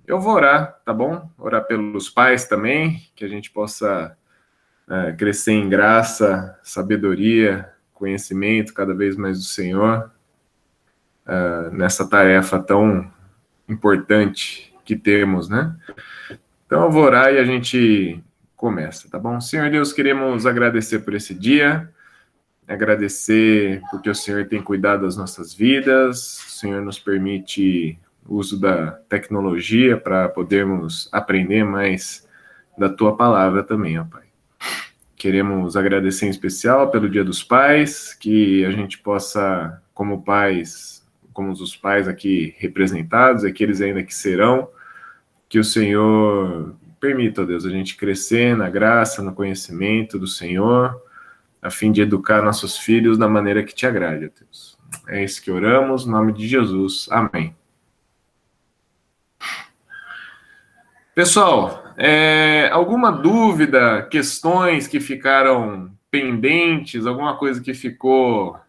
Eu vou orar, tá bom? Orar pelos pais também, que a gente possa crescer em graça, sabedoria, conhecimento cada vez mais do Senhor, nessa tarefa tão importante que temos, né? Então eu vou orar e a gente começa, tá bom? Senhor Deus, queremos agradecer por esse dia, agradecer porque o Senhor tem cuidado das nossas vidas, o Senhor nos permite o uso da tecnologia para podermos aprender mais da Tua palavra também, ó Pai. Queremos agradecer em especial pelo Dia dos Pais, que a gente possa, como pais, como os pais aqui representados, aqueles ainda que serão, que o Senhor permita, ó Deus, a gente crescer na graça, no conhecimento do Senhor, a fim de educar nossos filhos da maneira que te agrade, ó Deus. É isso que oramos, em nome de Jesus. Amém. Pessoal, alguma dúvida, questões que ficaram pendentes, alguma coisa que ficou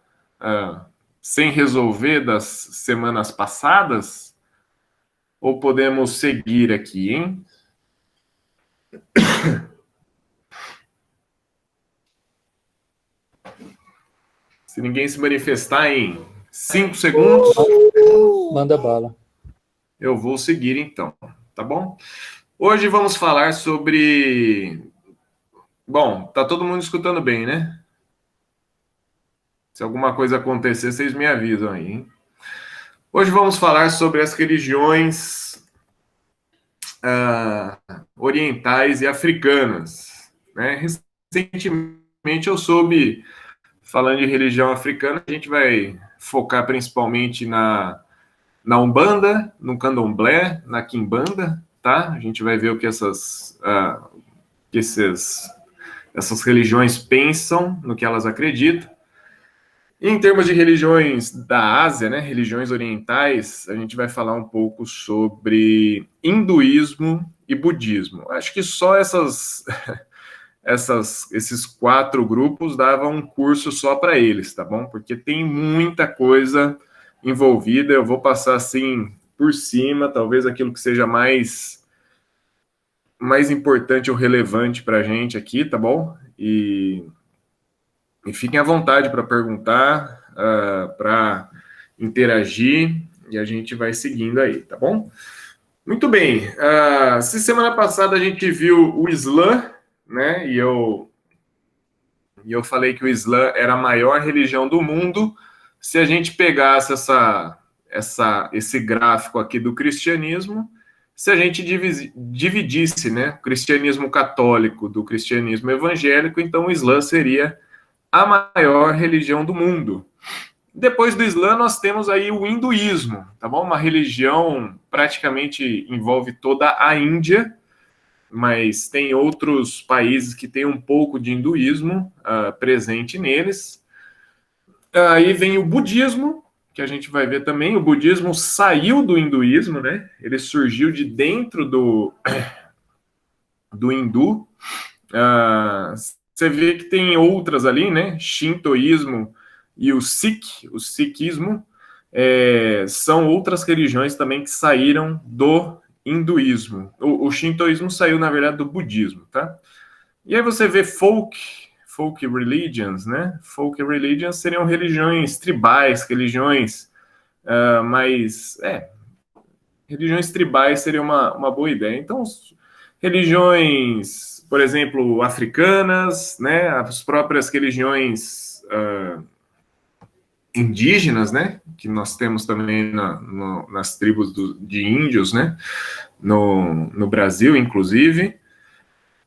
sem resolver das semanas passadas? Ou podemos seguir aqui, hein? Se ninguém se manifestar em 5 segundos, manda bala. Eu vou seguir então, tá bom? Hoje vamos falar sobre... Bom, tá todo mundo escutando bem, né? Se alguma coisa acontecer, vocês me avisam aí, hein? Hoje vamos falar sobre as religiões orientais e africanas, né? Recentemente eu soube, falando de religião africana, a gente vai focar principalmente na Umbanda, no Candomblé, na Quimbanda, tá? A gente vai ver o que essas religiões pensam, no que elas acreditam. E em termos de religiões da Ásia, né, religiões orientais, a gente vai falar um pouco sobre hinduísmo e budismo. Acho que só esses 4 grupos davam um curso só para eles, tá bom? Porque tem muita coisa envolvida, eu vou passar assim por cima, talvez aquilo que seja mais importante ou relevante para a gente aqui, tá bom? E fiquem à vontade para perguntar, para interagir, e a gente vai seguindo aí, tá bom? Muito bem. Se semana passada a gente viu o Islã, né? E eu falei que o Islã era a maior religião do mundo. Se a gente pegasse esse gráfico aqui do cristianismo, se a gente dividisse, né, o cristianismo católico do cristianismo evangélico, então o Islã seria a maior religião do mundo. Depois do Islã, nós temos aí o hinduísmo, tá bom? Uma religião praticamente envolve toda a Índia, mas tem outros países que têm um pouco de hinduísmo presente neles. Aí vem o budismo, que a gente vai ver também. O budismo saiu do hinduísmo, né? Ele surgiu de dentro do hindu. Você vê que tem outras ali, né? Shintoísmo e o sikhismo, são outras religiões também que saíram do hinduísmo. O shintoísmo saiu, na verdade, do budismo, tá? E aí você vê folk religions, né? Folk religions seriam religiões tribais, religiões religiões tribais seria uma boa ideia. Então, religiões, por exemplo, africanas, né? As próprias religiões indígenas, né? Que nós temos também nas tribos de índios, né? No Brasil, inclusive,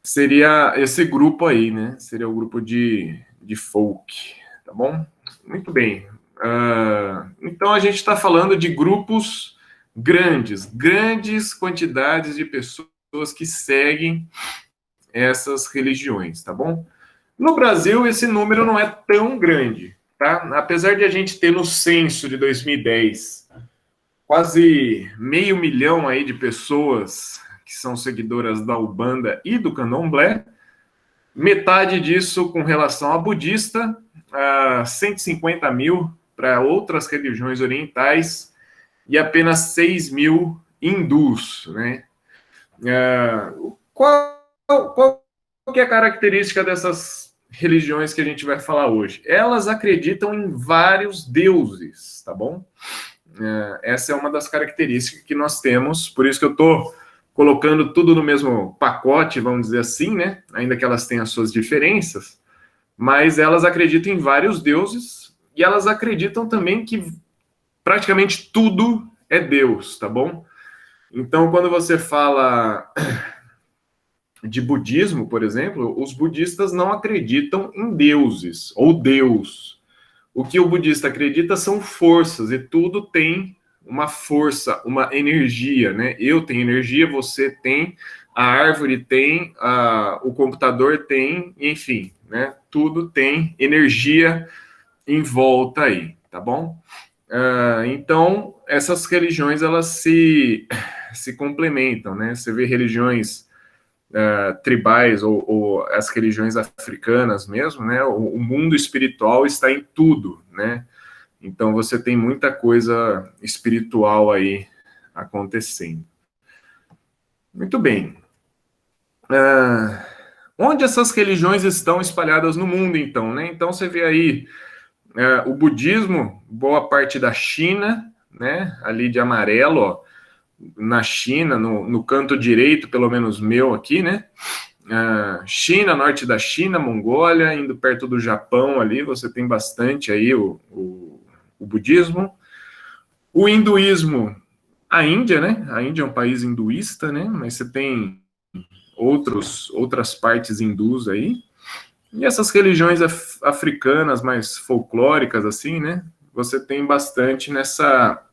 seria esse grupo aí, né? Seria o grupo de folk, tá bom? Muito bem. Então, a gente está falando de grupos grandes quantidades de pessoas que seguem essas religiões, tá bom? No Brasil, esse número não é tão grande, tá? Apesar de a gente ter no censo de 2010 quase 500 mil aí de pessoas que que são seguidoras da Umbanda e do Candomblé, metade disso com relação a budista, 150 mil para outras religiões orientais e apenas 6 mil hindus, né? Qual que é a característica dessas religiões que a gente vai falar hoje? Elas acreditam em vários deuses, tá bom? Essa é uma das características que nós temos, por isso que eu estou colocando tudo no mesmo pacote, vamos dizer assim, né? Ainda que elas tenham as suas diferenças, mas elas acreditam em vários deuses e elas acreditam também que praticamente tudo é Deus, tá bom? Então, quando você fala de budismo, por exemplo, os budistas não acreditam em deuses ou Deus. O que o budista acredita são forças, e tudo tem uma força, uma energia, né? Eu tenho energia, você tem, a árvore tem, o computador tem, enfim, né? Tudo tem energia em volta aí, tá bom? Então, essas religiões, elas se complementam, né? Você vê religiões tribais ou as religiões africanas mesmo, né? O mundo espiritual está em tudo, né? Então você tem muita coisa espiritual aí acontecendo. Muito bem. Onde essas religiões estão espalhadas no mundo, então, né? Então você vê aí o budismo, boa parte da China, né? Ali de amarelo, ó, na China, no canto direito, pelo menos meu aqui, né? China, norte da China, Mongólia, indo perto do Japão ali, você tem bastante aí o budismo. O hinduísmo, a Índia, né? A Índia é um país hinduísta, né? Mas você tem outras partes hindus aí. E essas religiões africanas mais folclóricas, assim, né? Você tem bastante nessa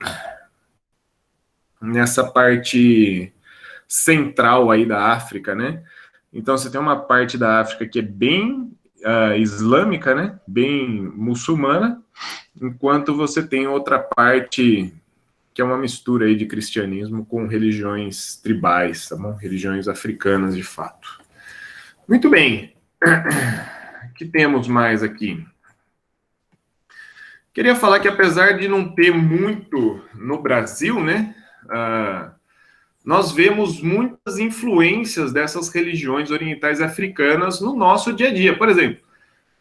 parte central aí da África, né? Então você tem uma parte da África que é bem islâmica, né? Bem muçulmana, enquanto você tem outra parte que é uma mistura aí de cristianismo com religiões tribais, tá bom? Religiões africanas, de fato. Muito bem. O que temos mais aqui? Queria falar que apesar de não ter muito no Brasil, né? Nós vemos muitas influências dessas religiões orientais africanas no nosso dia a dia. Por exemplo,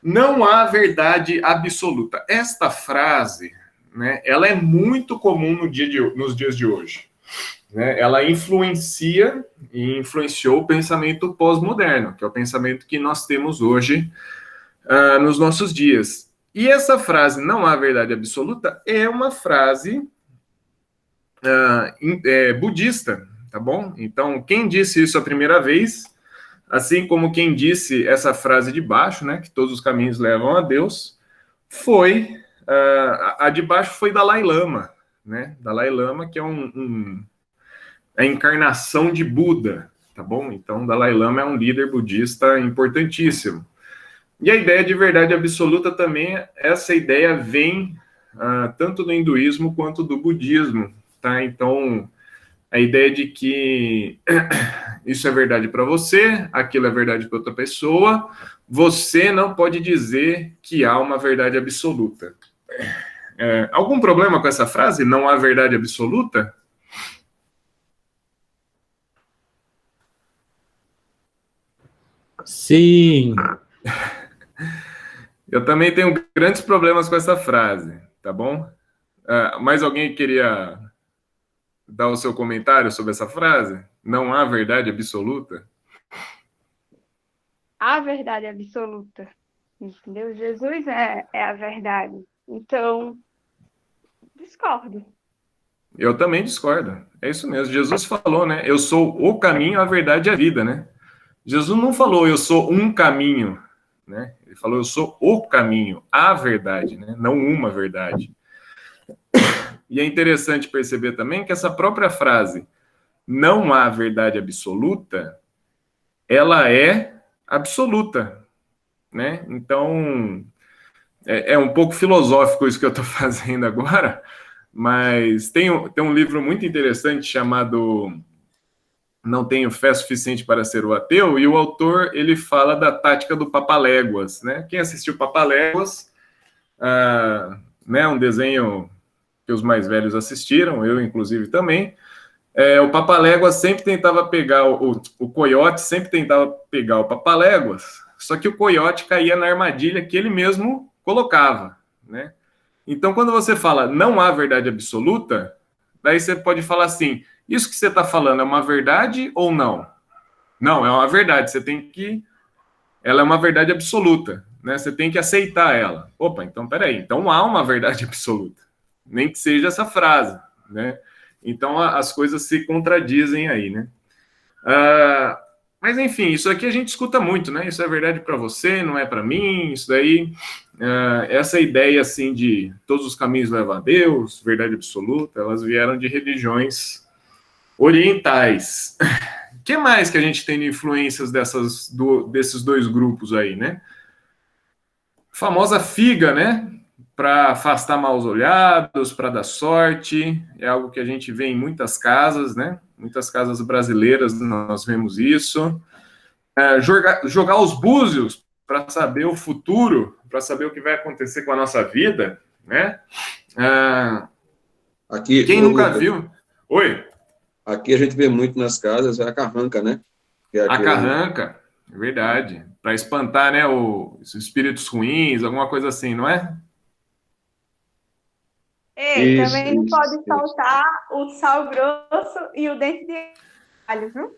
não há verdade absoluta. Esta frase, né, ela é muito comum nos dias de hoje. Né? Ela influencia e influenciou o pensamento pós-moderno, que é o pensamento que nós temos hoje nos nossos dias. E essa frase, não há verdade absoluta, é uma frase budista, tá bom? Então, quem disse isso a primeira vez, assim como quem disse essa frase de baixo, né, que todos os caminhos levam a Deus, foi, a de baixo foi Dalai Lama, né? Dalai Lama, que é a encarnação de Buda, tá bom? Então, Dalai Lama é um líder budista importantíssimo. E a ideia de verdade absoluta também, essa ideia vem tanto do hinduísmo quanto do budismo, tá? Então, a ideia de que isso é verdade para você, aquilo é verdade para outra pessoa, você não pode dizer que há uma verdade absoluta. Algum problema com essa frase? Não há verdade absoluta? Sim. Eu também tenho grandes problemas com essa frase, tá bom? Mais alguém queria dar o seu comentário sobre essa frase? Não há verdade absoluta? A verdade absoluta, entendeu? Jesus é a verdade. Então, discordo. Eu também discordo. É isso mesmo. Jesus falou, né? Eu sou o caminho, a verdade e a vida, né? Jesus não falou eu sou um caminho, né? Ele falou eu sou o caminho, a verdade, né? Não uma verdade. E é interessante perceber também que essa própria frase, não há verdade absoluta, ela é absoluta, né? Então, é um pouco filosófico isso que eu estou fazendo agora, mas tem um livro muito interessante chamado não tenho fé suficiente para ser o ateu, e o autor, ele fala da tática do Papaléguas, né? Quem assistiu Papaléguas, né, um desenho que os mais velhos assistiram, eu inclusive também, o Papaléguas sempre tentava pegar, o coiote sempre tentava pegar o Papaléguas, só que o coiote caía na armadilha que ele mesmo colocava, né? Então, quando você fala não há verdade absoluta, daí você pode falar assim, isso que você está falando é uma verdade ou não? Não, é uma verdade, ela é uma verdade absoluta, né? Você tem que aceitar ela. Opa, então peraí, então há uma verdade absoluta, nem que seja essa frase, né? Então as coisas se contradizem aí, né? Mas enfim, isso aqui a gente escuta muito, né? Isso é verdade para você, não é para mim, isso daí, essa ideia assim de todos os caminhos levam a Deus, verdade absoluta, elas vieram de religiões orientais. O que mais que a gente tem de influências desses dois grupos aí, né? Famosa figa, né? Para afastar maus olhados, para dar sorte, é algo que a gente vê em muitas casas, né? Muitas casas brasileiras nós vemos isso. Jogar os búzios para saber o futuro, para saber o que vai acontecer com a nossa vida, né? Aqui, Quem nunca viu? Oi? Aqui a gente vê muito nas casas a carranca, né? Que é a carranca, é verdade. Para espantar, né, os espíritos ruins, alguma coisa assim, não é? Também não pode faltar o sal grosso e o dente de alho, viu?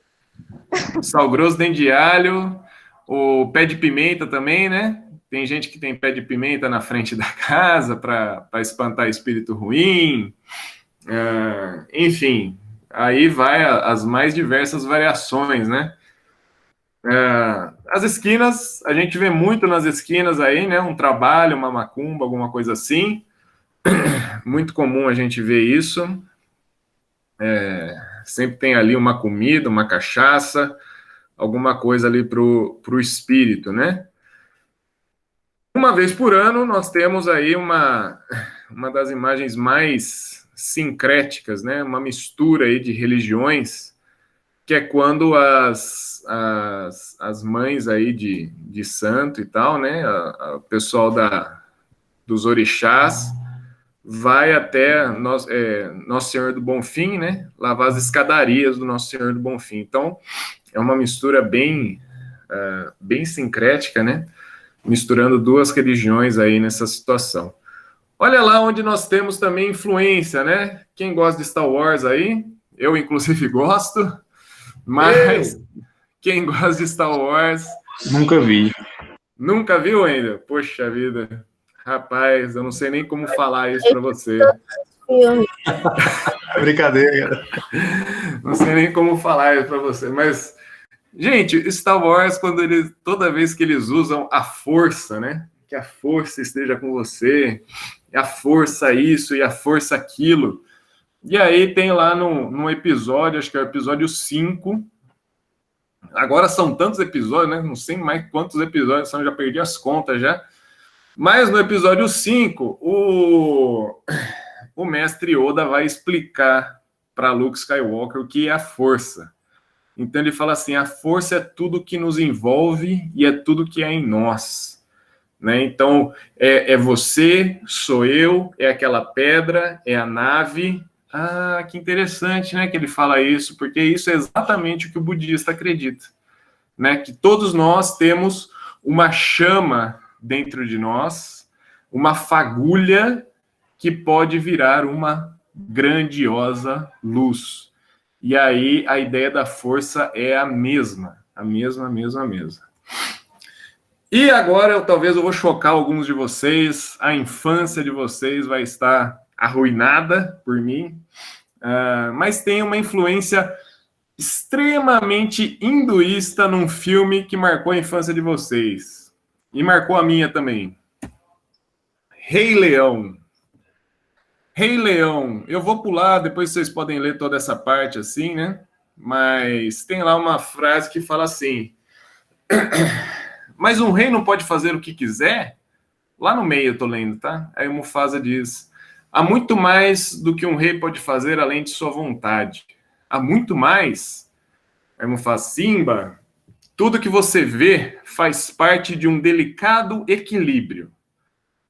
Sal grosso, dente de alho, o pé de pimenta também, né? Tem gente que tem pé de pimenta na frente da casa para espantar espírito ruim. Enfim, aí vai as mais diversas variações, né? As esquinas, a gente vê muito nas esquinas aí, né? Um trabalho, uma macumba, alguma coisa assim. Muito comum a gente ver isso. Sempre tem ali uma comida, uma cachaça, alguma coisa ali pro espírito, né? Uma vez por ano, nós temos aí uma das imagens mais sincréticas, né? Uma mistura aí de religiões, que é quando as mães aí de santo e tal, né? O pessoal dos orixás vai até Nosso Senhor do Bonfim, né? Lavar as escadarias do Nosso Senhor do Bonfim. Então, é uma mistura bem sincrética, né? Misturando duas religiões aí nessa situação. Olha lá onde nós temos também influência, né? Quem gosta de Star Wars aí, eu inclusive gosto, mas quem gosta de Star Wars... Nunca vi. Nunca viu ainda? Poxa vida. Rapaz, eu não sei nem como falar isso para você. Brincadeira. Não sei nem como falar isso para você, mas... Gente, Star Wars, toda vez que eles usam a força, né? Que a força esteja com você, e a força isso e a força aquilo. E aí tem lá num episódio, acho que é o episódio 5. Agora são tantos episódios, né? Não sei mais quantos episódios são, já perdi as contas já. Mas no episódio 5, o mestre Yoda vai explicar para Luke Skywalker o que é a força. Então ele fala assim, a força é tudo que nos envolve e é tudo que é em nós. Né? Então, é você, sou eu, é aquela pedra, é a nave. Ah, que interessante, né, que ele fala isso, porque isso é exatamente o que o budista acredita. Né? Que todos nós temos uma chama dentro de nós, uma fagulha que pode virar uma grandiosa luz. E aí a ideia da força é a mesma. E agora talvez eu vou chocar alguns de vocês, a infância de vocês vai estar arruinada por mim, mas tem uma influência extremamente hinduísta num filme que marcou a infância de vocês. E marcou a minha também. Rei Leão. Rei Leão, eu vou pular, depois vocês podem ler toda essa parte assim, né? Mas tem lá uma frase que fala assim: mas um rei não pode fazer o que quiser? Lá no meio eu tô lendo, tá? Aí o Mufasa diz: há muito mais do que um rei pode fazer além de sua vontade. Há muito mais Aí Mufasa, Simba, tudo que você vê faz parte de um delicado equilíbrio.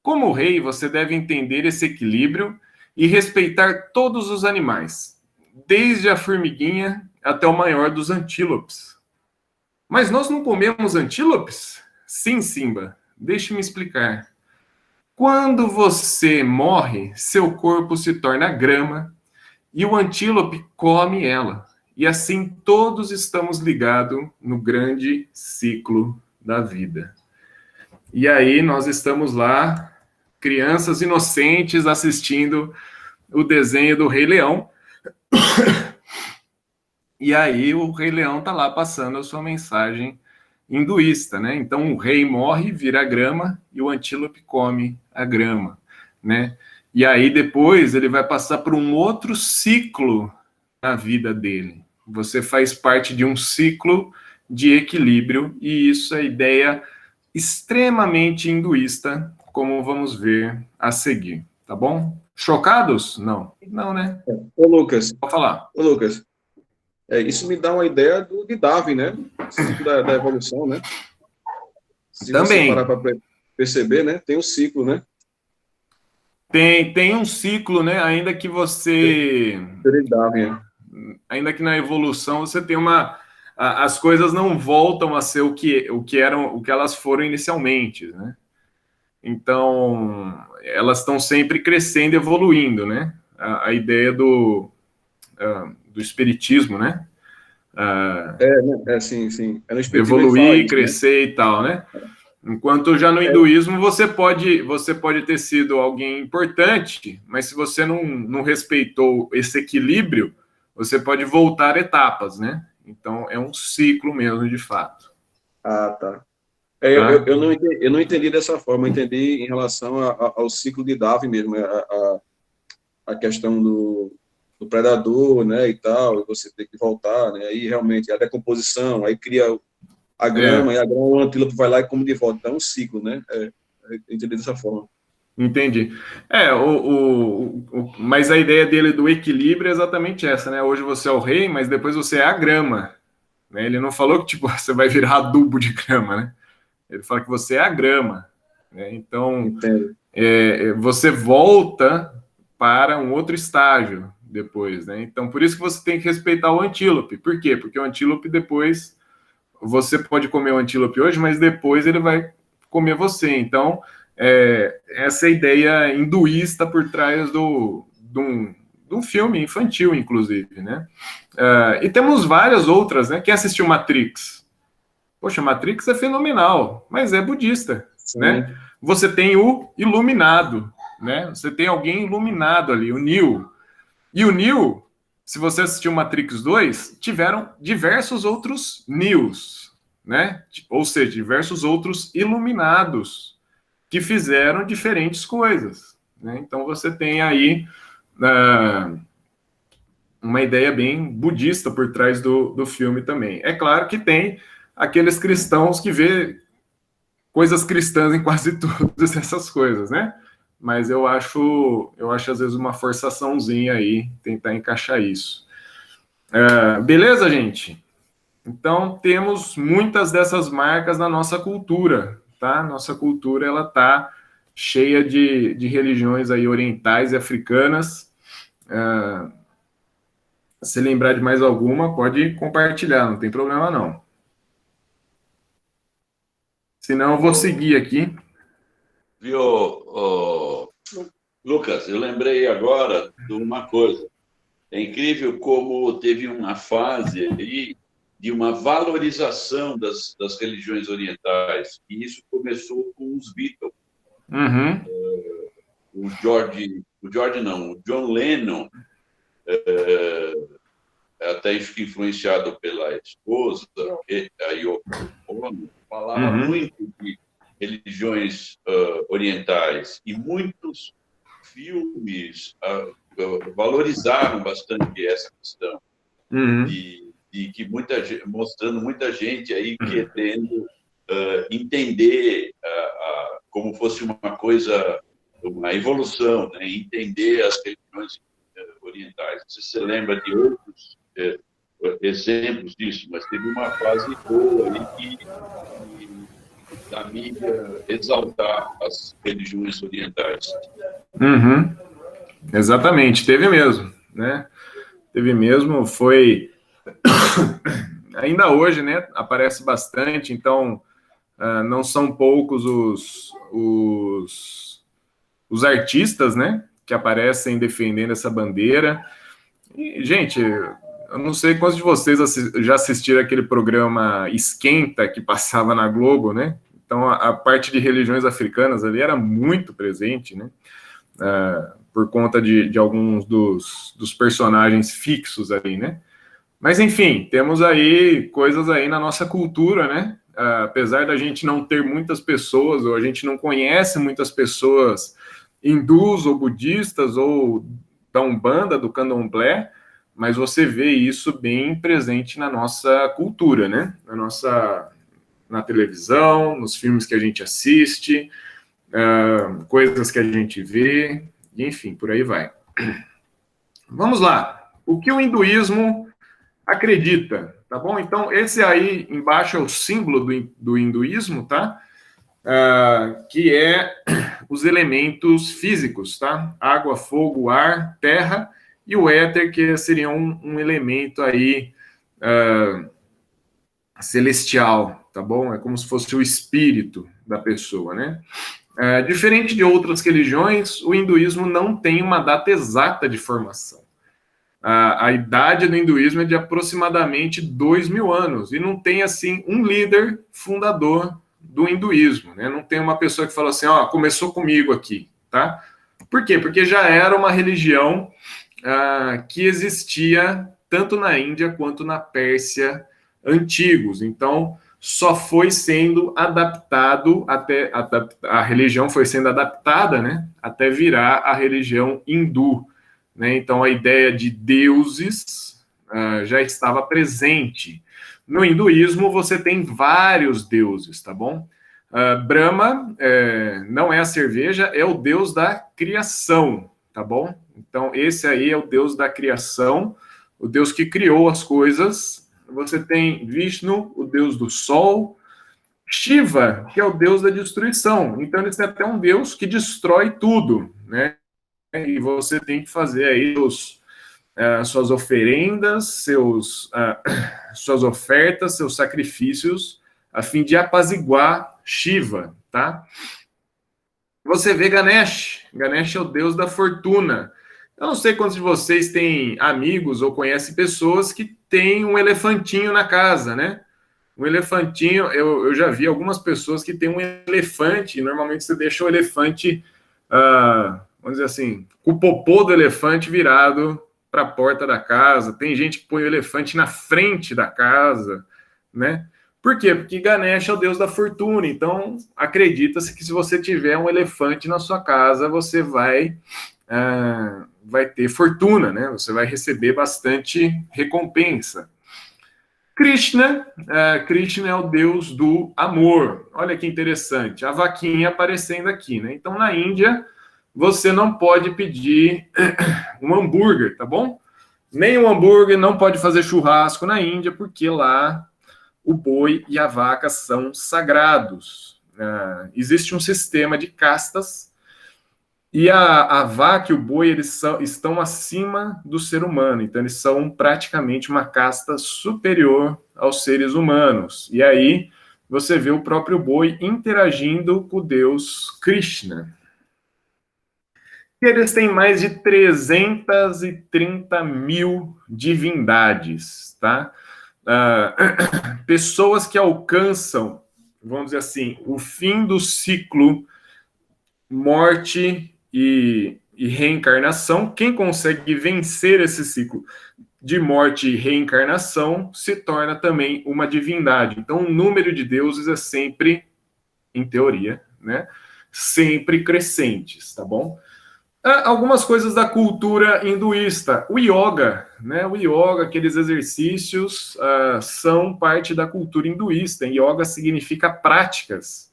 Como rei, você deve entender esse equilíbrio e respeitar todos os animais, desde a formiguinha até o maior dos antílopes. Mas nós não comemos antílopes? Sim, Simba, deixe-me explicar. Quando você morre, seu corpo se torna grama e o antílope come ela. E assim todos estamos ligados no grande ciclo da vida. E aí nós estamos lá, crianças inocentes, assistindo o desenho do Rei Leão. E aí o Rei Leão está lá passando a sua mensagem hinduísta, né? Então o rei morre, vira grama e o antílope come a grama, né? E aí depois ele vai passar por um outro ciclo na vida dele. Você faz parte de um ciclo de equilíbrio e isso é ideia extremamente hinduísta, como vamos ver a seguir, tá bom? Chocados? Não. Não, né? Ô, Lucas. Pode falar. Ô, Lucas. Isso me dá uma ideia de Darwin, né? Ciclo da evolução, né? Se Também. você parar para perceber, né? Tem um ciclo, né? Tem um ciclo, né? Ainda que você... Darwin, ainda que na evolução você tem as coisas não voltam a ser o que elas foram inicialmente, né? Então, elas estão sempre crescendo, evoluindo, né? A ideia do espiritismo, né? Sim. É no Evoluir, crescer, né? E tal, né? Enquanto já no hinduísmo você pode ter sido alguém importante, mas se você não respeitou esse equilíbrio, você pode voltar etapas, né? Então é um ciclo mesmo, de fato. Ah, tá. Eu não entendi dessa forma, eu entendi em relação ao ciclo de Darwin mesmo, a questão do predador, né, e tal, e você tem que voltar, né, aí realmente a decomposição, aí cria a grama, e a grama, o antílope vai lá e come de volta, então é um ciclo, né, eu entendi dessa forma. Entendi. Mas a ideia dele do equilíbrio é exatamente essa, né, hoje você é o rei, mas depois você é a grama, né, ele não falou que, tipo, você vai virar adubo de grama, né, ele fala que você é a grama, né, então você volta para um outro estágio depois, né? Então, por isso que você tem que respeitar o antílope. Por quê? Porque o antílope depois... Você pode comer o antílope hoje, mas depois ele vai comer você. Então, essa é a ideia hinduísta por trás de um filme infantil, inclusive, né? E temos várias outras, né? Quem assistiu Matrix? Poxa, Matrix é fenomenal, mas é budista, né? Você tem o iluminado, né? Você tem alguém iluminado ali, o Neo. E o Neo, se você assistiu Matrix 2, tiveram diversos outros Neos, né? Ou seja, diversos outros iluminados que fizeram diferentes coisas, né? Então você tem aí uma ideia bem budista por trás do filme também. É claro que tem aqueles cristãos que vê coisas cristãs em quase todas essas coisas, né? Mas eu acho às vezes uma forçaçãozinha aí, tentar encaixar isso. Beleza, gente? Então, temos muitas dessas marcas na nossa cultura, tá? Nossa cultura, ela tá cheia de religiões aí orientais e africanas. Se lembrar de mais alguma, pode compartilhar, não tem problema não. Senão, eu vou seguir aqui. Viu, Lucas, eu lembrei agora de uma coisa. É incrível como teve uma fase aí de uma valorização das religiões orientais. E isso começou com os Beatles. Uhum. O John Lennon, até influenciado pela esposa, a Yoko Ono, falava muito de religiões orientais, e muitos filmes valorizaram bastante essa questão, e que mostrando muita gente aí querendo entender como fosse uma coisa, uma evolução, né? Entender as religiões orientais. Você se lembra de outros exemplos disso, mas teve uma fase boa aí da mídia exaltar as religiões orientais. Uhum. Exatamente, teve mesmo, né? Teve mesmo, foi... Ainda hoje, né, aparece bastante, então não são poucos os artistas, né, que aparecem defendendo essa bandeira. E, gente, eu não sei quantos de vocês já assistiram aquele programa Esquenta, que passava na Globo, né? Então, a parte de religiões africanas ali era muito presente, né? Por conta de alguns dos personagens fixos ali, né? Mas, enfim, temos aí coisas aí na nossa cultura, né? Apesar da gente não ter muitas pessoas, ou a gente não conhece muitas pessoas hindus ou budistas, ou da Umbanda, do Candomblé, mas você vê isso bem presente na nossa cultura, né? Na televisão, nos filmes que a gente assiste, coisas que a gente vê, enfim, por aí vai. Vamos lá. O que o hinduísmo acredita, tá bom? Então, esse aí embaixo é o símbolo do hinduísmo, tá? Que é os elementos físicos, tá? Água, fogo, ar, terra e o éter, que seria um elemento aí celestial, tá bom? É como se fosse o espírito da pessoa, né? Diferente de outras religiões, o hinduísmo não tem uma data exata de formação. A idade do hinduísmo é de aproximadamente 2.000 anos, e não tem, assim, um líder fundador do hinduísmo, né? Não tem uma pessoa que fala assim, ó, começou comigo aqui, tá? Por quê? Porque já era uma religião que existia tanto na Índia quanto na Pérsia antigos, então só foi sendo adaptado a religião foi sendo adaptada, né, até virar a religião hindu, né? Então a ideia de deuses já estava presente. No hinduísmo você tem vários deuses, tá bom? Brahma não é a cerveja, é o deus da criação, tá bom? Então esse aí é o deus da criação, o deus que criou as coisas. Você tem Vishnu, o deus do sol, Shiva, que é o deus da destruição. Então eles têm até um deus que destrói tudo, né? E você tem que fazer aí suas oferendas, suas ofertas, seus sacrifícios, a fim de apaziguar Shiva, tá? Você vê Ganesh. Ganesh é o deus da fortuna. Eu não sei quantos de vocês têm amigos ou conhecem pessoas que têm um elefantinho na casa, né? Um elefantinho, eu já vi algumas pessoas que têm um elefante, e normalmente você deixa o elefante, vamos dizer assim, com o popô do elefante virado para a porta da casa. Tem gente que põe o elefante na frente da casa, né? Por quê? Porque Ganesh é o deus da fortuna, então acredita-se que se você tiver um elefante na sua casa, você vai ter fortuna, né? Você vai receber bastante recompensa. Krishna é o deus do amor. Olha que interessante, a vaquinha aparecendo aqui, né? Então, na Índia, você não pode pedir um hambúrguer, tá bom? Nem um hambúrguer, não pode fazer churrasco na Índia, porque lá o boi e a vaca são sagrados. Existe um sistema de castas, e a vaca e o boi, eles estão acima do ser humano, então eles são praticamente uma casta superior aos seres humanos. E aí você vê o próprio boi interagindo com o deus Krishna. E eles têm mais de 330 mil divindades, tá? Pessoas que alcançam, vamos dizer assim, o fim do ciclo morte e reencarnação. Quem consegue vencer esse ciclo de morte e reencarnação se torna também uma divindade. Então, o número de deuses é sempre, em teoria, né, sempre crescentes, tá bom? Algumas coisas da cultura hinduísta. O yoga, né? O yoga, aqueles exercícios, são parte da cultura hinduísta. Yoga significa práticas.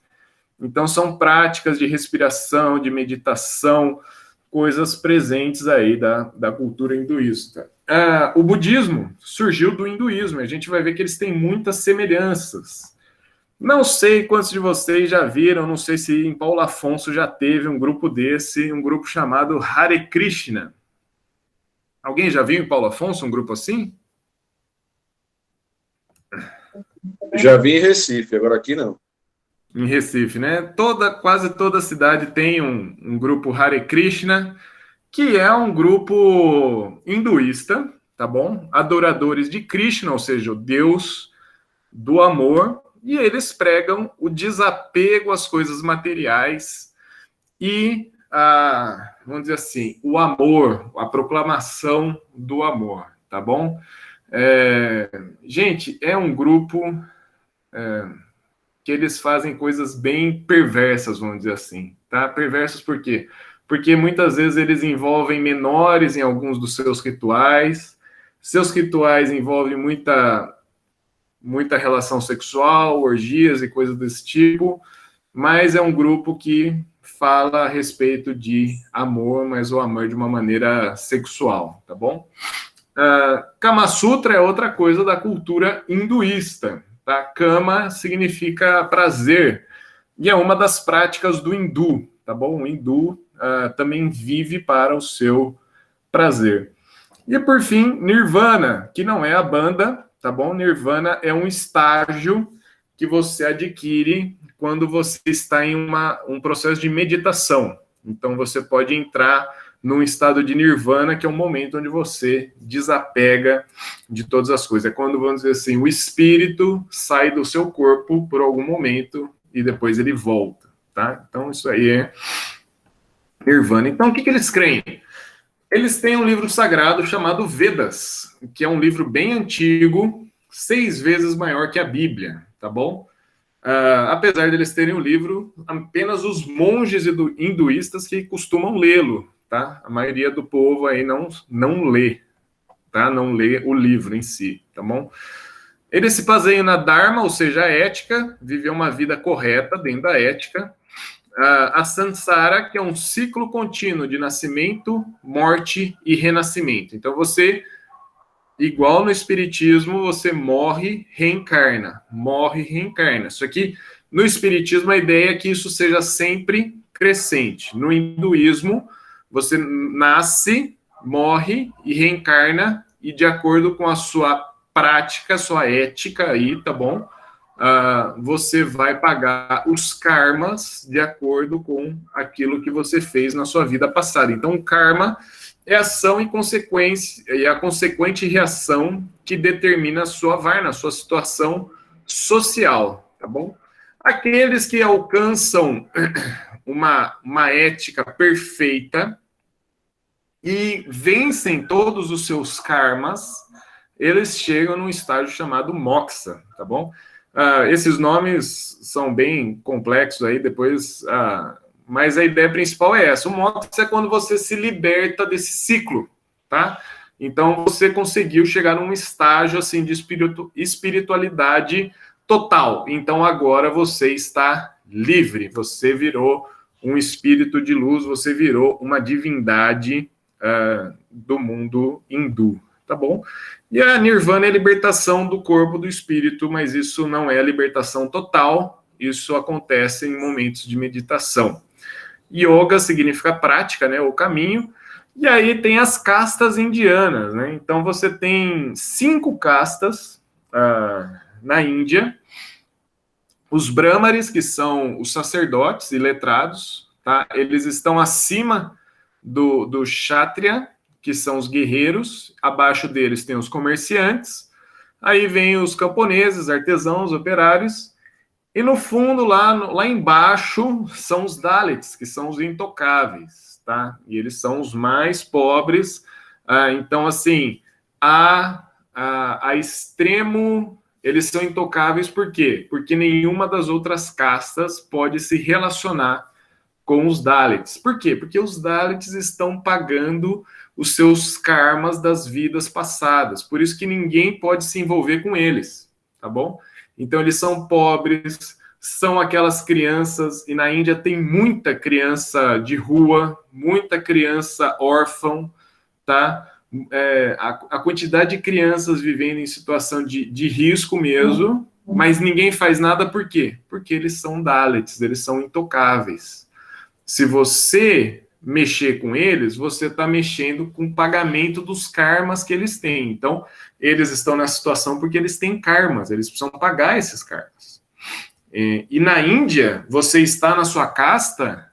Então, são práticas de respiração, de meditação, coisas presentes aí da cultura hinduísta. o budismo surgiu do hinduísmo. A gente vai ver que eles têm muitas semelhanças. Não sei quantos de vocês já viram, não sei se em Paulo Afonso já teve um grupo desse, um grupo chamado Hare Krishna. Alguém já viu em Paulo Afonso um grupo assim? Já vi em Recife, agora aqui não. Em Recife, né? Quase toda cidade tem um grupo Hare Krishna, que é um grupo hinduísta, tá bom? Adoradores de Krishna, ou seja, o Deus do amor, e eles pregam o desapego às coisas materiais e, vamos dizer assim, o amor, a proclamação do amor, tá bom? Gente, é um grupo que eles fazem coisas bem perversas, vamos dizer assim, tá? Perversos por quê? Porque muitas vezes eles envolvem menores em alguns dos seus rituais. Seus rituais envolvem muita relação sexual, orgias e coisas desse tipo, mas é um grupo que fala a respeito de amor, mas o amor de uma maneira sexual, tá bom? Kama Sutra é outra coisa da cultura hinduísta, tá? Kama significa prazer, e é uma das práticas do hindu, tá bom? O hindu também vive para o seu prazer. E por fim, Nirvana, que não é a banda, tá bom? Nirvana é um estágio que você adquire quando você está em um processo de meditação. Então você pode entrar num estado de Nirvana, que é um momento onde você desapega de todas as coisas. É quando, vamos dizer assim, o espírito sai do seu corpo por algum momento e depois ele volta, tá? Então isso aí é Nirvana. Então o que eles creem? Eles têm um livro sagrado chamado Vedas, que é um livro bem antigo, 6 vezes maior que a Bíblia, tá bom? Apesar de eles terem o livro, apenas os monges hinduístas que costumam lê-lo, tá? A maioria do povo aí não lê, tá? Não lê o livro em si, tá bom? Eles se baseiam na Dharma, ou seja, a ética, viver uma vida correta dentro da ética. A Sansara, que é um ciclo contínuo de nascimento, morte e renascimento. Então você, igual no espiritismo, você morre, reencarna. Morre, reencarna. Só que no espiritismo a ideia é que isso seja sempre crescente. No hinduísmo, você nasce, morre e reencarna, e de acordo com a sua prática, sua ética aí, tá bom? Você vai pagar os karmas de acordo com aquilo que você fez na sua vida passada. Então, o karma é ação e consequência, e a consequente reação que determina a sua varna, a sua situação social, tá bom? Aqueles que alcançam uma ética perfeita e vencem todos os seus karmas, eles chegam num estágio chamado moksha, tá bom? Esses nomes são bem complexos aí, depois, mas a ideia principal é essa. O moksha é quando você se liberta desse ciclo, tá? Então, você conseguiu chegar num estágio, assim, de espiritualidade total. Então, agora você está livre, você virou um espírito de luz, você virou uma divindade do mundo hindu, tá bom? E a Nirvana é a libertação do corpo, do espírito, mas isso não é a libertação total, isso acontece em momentos de meditação. Yoga significa prática, né, o caminho, e aí tem as castas indianas, né? Então você tem 5 castas na Índia, os brahmanes, que são os sacerdotes e letrados, tá? Eles estão acima do kshatriya, que são os guerreiros, abaixo deles tem os comerciantes, aí vem os camponeses, artesãos, operários, e no fundo, lá embaixo, são os Dalits, que são os intocáveis, tá? E eles são os mais pobres, então, assim, a extremo, eles são intocáveis por quê? Porque nenhuma das outras castas pode se relacionar com os Dalits. Por quê? Porque os Dalits estão pagando os seus karmas das vidas passadas. Por isso que ninguém pode se envolver com eles, tá bom? Então, eles são pobres, são aquelas crianças, e na Índia tem muita criança de rua, muita criança órfã, tá? a quantidade de crianças vivendo em situação de risco mesmo, mas ninguém faz nada por quê? Porque eles são Dalits, eles são intocáveis. Se você mexer com eles, você está mexendo com o pagamento dos karmas que eles têm. Então, eles estão nessa situação porque eles têm karmas, eles precisam pagar esses karmas. E na Índia, você está na sua casta,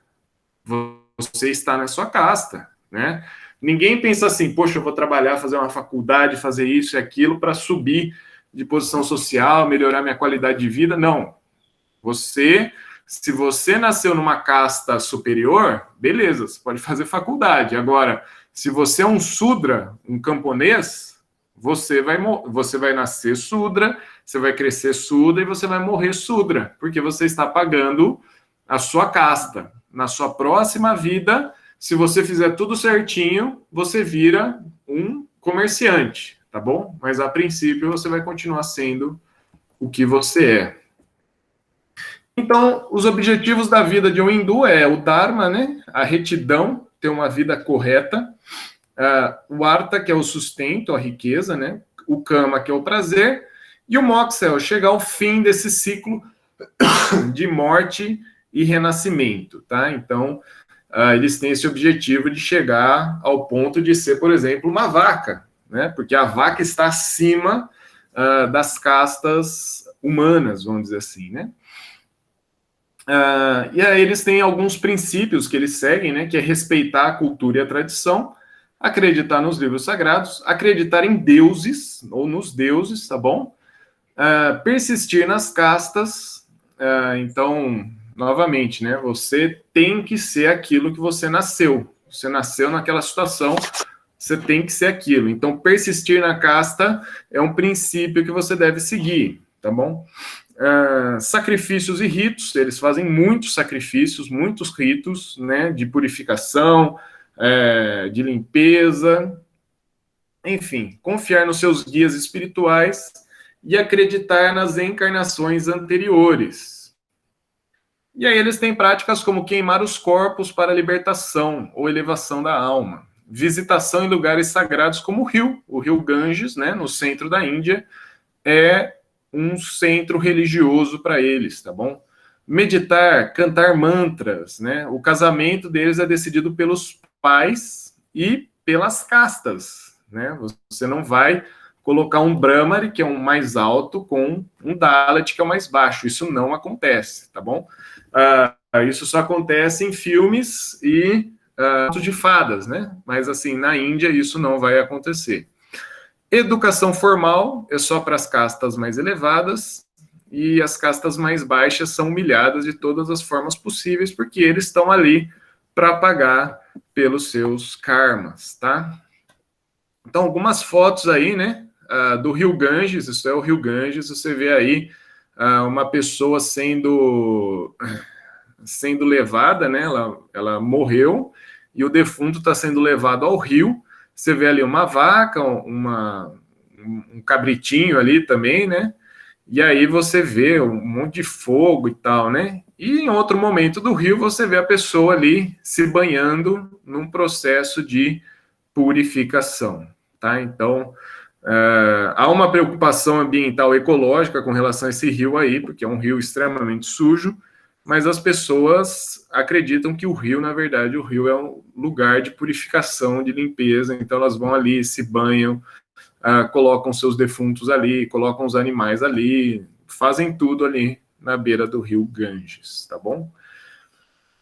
né? Ninguém pensa assim, poxa, eu vou trabalhar, fazer uma faculdade, fazer isso e aquilo para subir de posição social, melhorar minha qualidade de vida. Não. Se você nasceu numa casta superior, beleza, você pode fazer faculdade. Agora, se você é um Sudra, um camponês, você vai nascer Sudra, você vai crescer Sudra e você vai morrer Sudra, porque você está pagando a sua casta. Na sua próxima vida, se você fizer tudo certinho, você vira um comerciante, tá bom? Mas a princípio você vai continuar sendo o que você é. Então, os objetivos da vida de um hindu é o Dharma, né? A retidão, ter uma vida correta, o Artha, que é o sustento, a riqueza, né? O Kama, que é o prazer, e o Moksha, é chegar ao fim desse ciclo de morte e renascimento, tá? Então, eles têm esse objetivo de chegar ao ponto de ser, por exemplo, uma vaca, né? Porque a vaca está acima das castas humanas, vamos dizer assim, né? E aí eles têm alguns princípios que eles seguem, né? Que é respeitar a cultura e a tradição, acreditar nos livros sagrados, acreditar em deuses, ou nos deuses, tá bom? Persistir nas castas. Então, novamente, né? Você tem que ser aquilo que você nasceu. Você nasceu naquela situação, você tem que ser aquilo. Então, persistir na casta é um princípio que você deve seguir, tá bom? Sacrifícios e ritos, eles fazem muitos sacrifícios, muitos ritos, né, de purificação, de limpeza, enfim, confiar nos seus guias espirituais e acreditar nas encarnações anteriores. E aí eles têm práticas como queimar os corpos para libertação ou elevação da alma, visitação em lugares sagrados como o rio Ganges, né, no centro da Índia, é um centro religioso para eles, tá bom? Meditar, cantar mantras, né? O casamento deles é decidido pelos pais e pelas castas, né? Você não vai colocar um Brahmari, que é um mais alto, com um Dalit, que é o mais baixo. Isso não acontece, tá bom? Isso só acontece em filmes e contos de fadas, né? Mas, assim, na Índia isso não vai acontecer. Educação formal é só para as castas mais elevadas e as castas mais baixas são humilhadas de todas as formas possíveis porque eles estão ali para pagar pelos seus karmas, tá? Então, algumas fotos aí, né, do rio Ganges, isso é o rio Ganges, você vê aí uma pessoa sendo levada, né, ela morreu e o defunto está sendo levado ao rio. Você vê ali uma vaca, um cabritinho ali também, né? E aí você vê um monte de fogo e tal, né? E em outro momento do rio você vê a pessoa ali se banhando num processo de purificação, tá? Então, há uma preocupação ambiental ecológica com relação a esse rio aí, porque é um rio extremamente sujo, mas as pessoas acreditam que o rio, na verdade, o rio é um lugar de purificação, de limpeza, então elas vão ali, se banham, colocam seus defuntos ali, colocam os animais ali, fazem tudo ali na beira do rio Ganges, tá bom?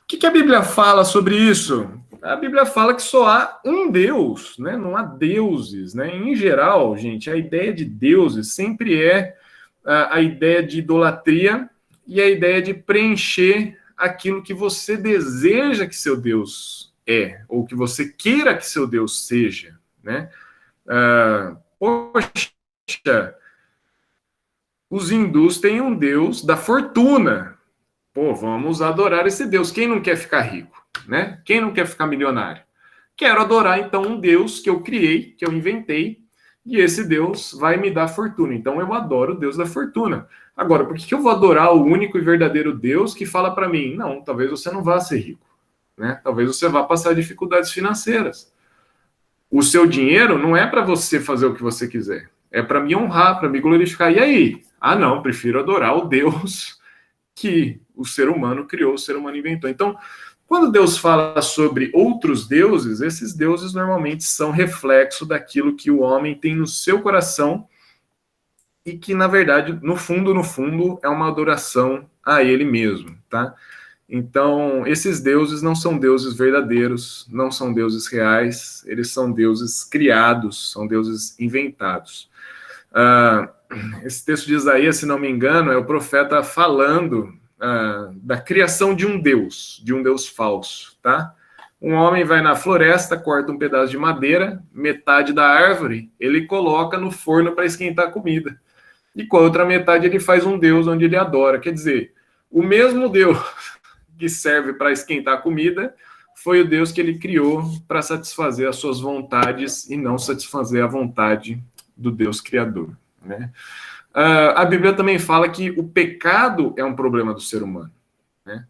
O que a Bíblia fala sobre isso? A Bíblia fala que só há um Deus, né? Não há deuses, né? Em geral, gente, a ideia de deuses sempre é a ideia de idolatria e a ideia de preencher aquilo que você deseja que seu Deus ou que você queira que seu Deus seja, né? Poxa, os hindus têm um Deus da fortuna. Pô, vamos adorar esse Deus. Quem não quer ficar rico, né? Quem não quer ficar milionário? Quero adorar, então, um Deus que eu criei, que eu inventei, e esse Deus vai me dar fortuna. Então, eu adoro o Deus da fortuna. Agora, por que eu vou adorar o único e verdadeiro Deus que fala para mim, não, talvez você não vá ser rico, né? Talvez você vá passar dificuldades financeiras. o seu dinheiro não é para você fazer o que você quiser. É para me honrar, para me glorificar. E aí? Ah, não, prefiro adorar o Deus que o ser humano criou, o ser humano inventou. Então, quando Deus fala sobre outros deuses, esses deuses normalmente são reflexo daquilo que o homem tem no seu coração e que, na verdade, no fundo, é uma adoração a ele mesmo, tá? Então, esses deuses não são deuses verdadeiros, não são deuses reais, eles são deuses criados, são deuses inventados. Esse texto de Isaías, se não me engano, é o profeta falando da criação de um Deus falso, tá? Um homem vai na floresta, corta um pedaço de madeira, metade da árvore, ele coloca no forno para esquentar a comida. E com a outra metade ele faz um Deus onde ele adora. Quer dizer, o mesmo Deus que serve para esquentar a comida foi o Deus que ele criou para satisfazer as suas vontades e não satisfazer a vontade do Deus Criador, né? A Bíblia também fala que o pecado é um problema do ser humano, né?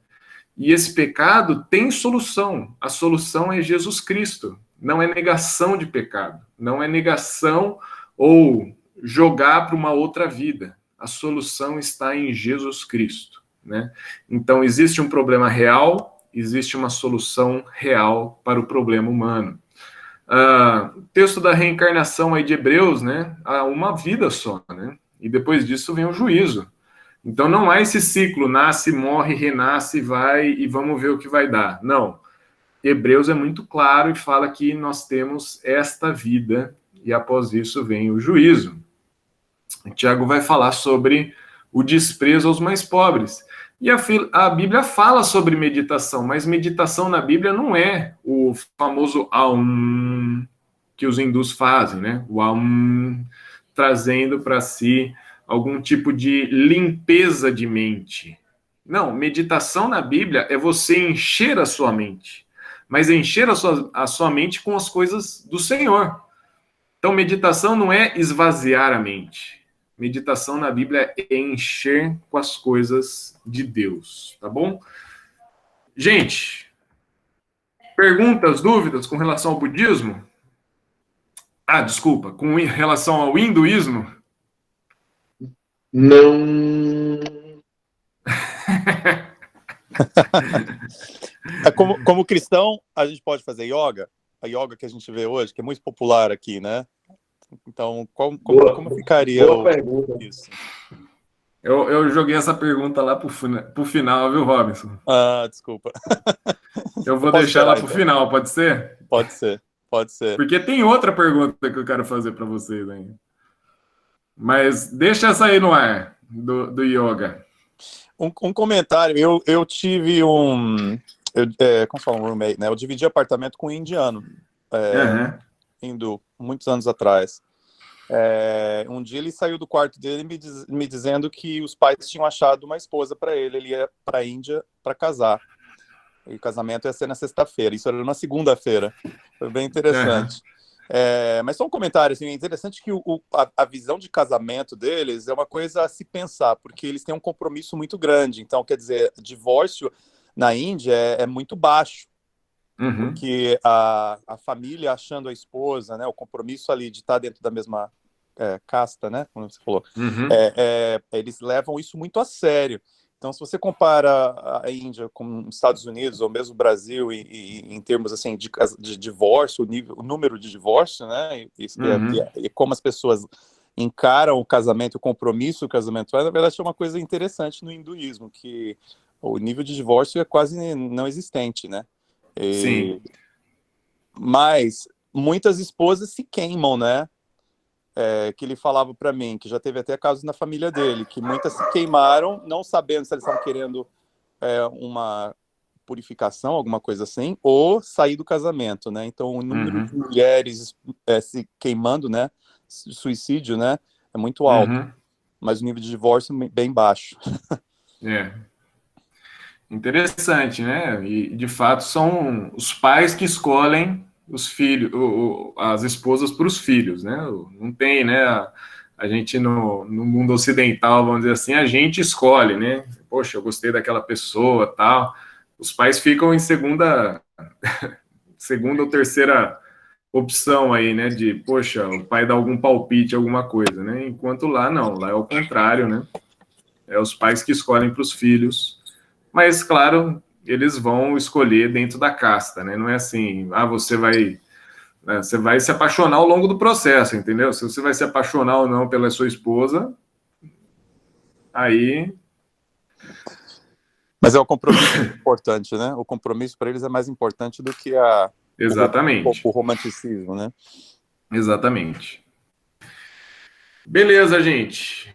E esse pecado tem solução. A solução é Jesus Cristo. Não é negação de pecado. Não é negação ou jogar para uma outra vida. A solução está em Jesus Cristo, né? Então, existe um problema real, existe uma solução real para o problema humano. O texto da reencarnação aí de Hebreus, né? Há uma vida só, né? E depois disso vem o juízo. Então, não há esse ciclo, nasce, morre, renasce, vai e vamos ver o que vai dar. Não. Hebreus é muito claro e fala que nós temos esta vida e após isso vem o juízo. Tiago vai falar sobre o desprezo aos mais pobres. E a Bíblia fala sobre meditação, mas meditação na Bíblia não é o famoso Aum que os hindus fazem, né? O Aum trazendo para si algum tipo de limpeza de mente. Não, meditação na Bíblia é você encher a sua mente, mas encher a sua mente com as coisas do Senhor. Então, meditação não é esvaziar a mente. Meditação na Bíblia é encher com as coisas de Deus, tá bom? Gente, perguntas, dúvidas com relação ao budismo? Desculpa, com relação ao hinduísmo? Não. Como cristão, a gente pode fazer yoga? A yoga que a gente vê hoje, que é muito popular aqui, né? Então, como ficaria isso? Eu joguei essa pergunta lá pro final, viu, Robinson? Desculpa. Eu vou deixar lá pro final, pode ser? Pode ser. Porque tem outra pergunta que eu quero fazer para vocês ainda. Mas deixa essa aí no ar, do yoga. Um comentário. Eu tive como se fala, um roommate, né? Eu dividi apartamento com um indiano. Hindu, muitos anos atrás. Um dia ele saiu do quarto dele me dizendo que os pais tinham achado uma esposa para ele. Ele ia para a Índia para casar. E o casamento ia ser na sexta-feira. Isso era na segunda-feira. Foi bem interessante. Mas só um comentário, assim, é interessante que a visão de casamento deles é uma coisa a se pensar, porque eles têm um compromisso muito grande. Então, quer dizer, divórcio na Índia é muito baixo. Porque a família achando a esposa, né, o compromisso ali de estar dentro da mesma casta, né, como você falou, eles levam isso muito a sério. Então, se você compara a Índia com os Estados Unidos ou mesmo o Brasil e em termos assim de divórcio, o número de divórcio, né, e como as pessoas encaram o casamento, o compromisso do casamento, na verdade é uma coisa interessante no hinduísmo, que o nível de divórcio é quase não existente, né? Sim. Mas muitas esposas se queimam, né? Que ele falava para mim, que já teve até casos na família dele, que muitas se queimaram, não sabendo se eles estavam querendo uma purificação, alguma coisa assim, ou sair do casamento, né? Então o número de mulheres se queimando, né? Suicídio, né? É muito alto, mas o nível de divórcio é bem baixo. Interessante, né? E, de fato, são os pais que escolhem os filhos, as esposas para os filhos, né? Não tem, né? A gente no mundo ocidental, vamos dizer assim, a gente escolhe, né? Poxa, eu gostei daquela pessoa, tal. Os pais ficam em segunda ou terceira opção aí, né, de, poxa, o pai dá algum palpite, alguma coisa, né, enquanto lá não, lá é o contrário, né, é os pais que escolhem para os filhos, mas, claro, eles vão escolher dentro da casta, né, não é assim, você vai se apaixonar ao longo do processo, entendeu? Se você vai se apaixonar ou não pela sua esposa, aí... Mas é o compromisso importante, né? O compromisso para eles é mais importante do que Exatamente. o romanticismo, né? Exatamente. Beleza, gente.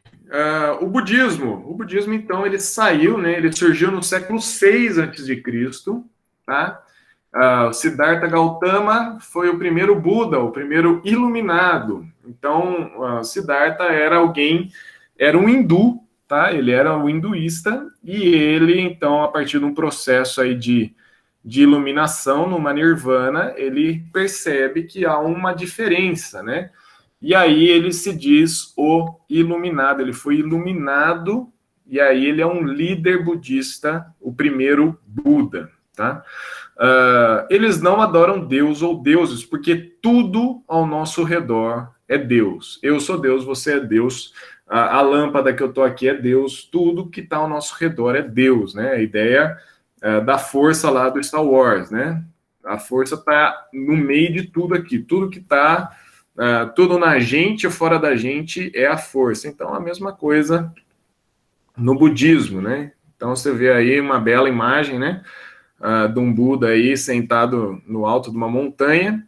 O budismo, então, ele saiu, né? Ele surgiu no século VI a.C., tá? O Siddhartha Gautama foi o primeiro Buda, o primeiro iluminado. Então, Siddhartha era um hindu, tá? Ele era um hinduísta, e ele, então, a partir de um processo aí de iluminação, numa nirvana, ele percebe que há uma diferença, né? E aí ele se diz o iluminado, ele foi iluminado, e aí ele é um líder budista, o primeiro Buda, tá? Eles não adoram Deus ou deuses, porque tudo ao nosso redor é Deus. Eu sou Deus, você é Deus, a lâmpada que eu tô aqui é Deus, tudo que está ao nosso redor é Deus, né? A ideia da força lá do Star Wars, né? A força está no meio de tudo aqui, tudo que está, tudo na gente ou fora da gente é a força. Então, a mesma coisa no budismo, né? Então, você vê aí uma bela imagem, né? De um Buda aí sentado no alto de uma montanha.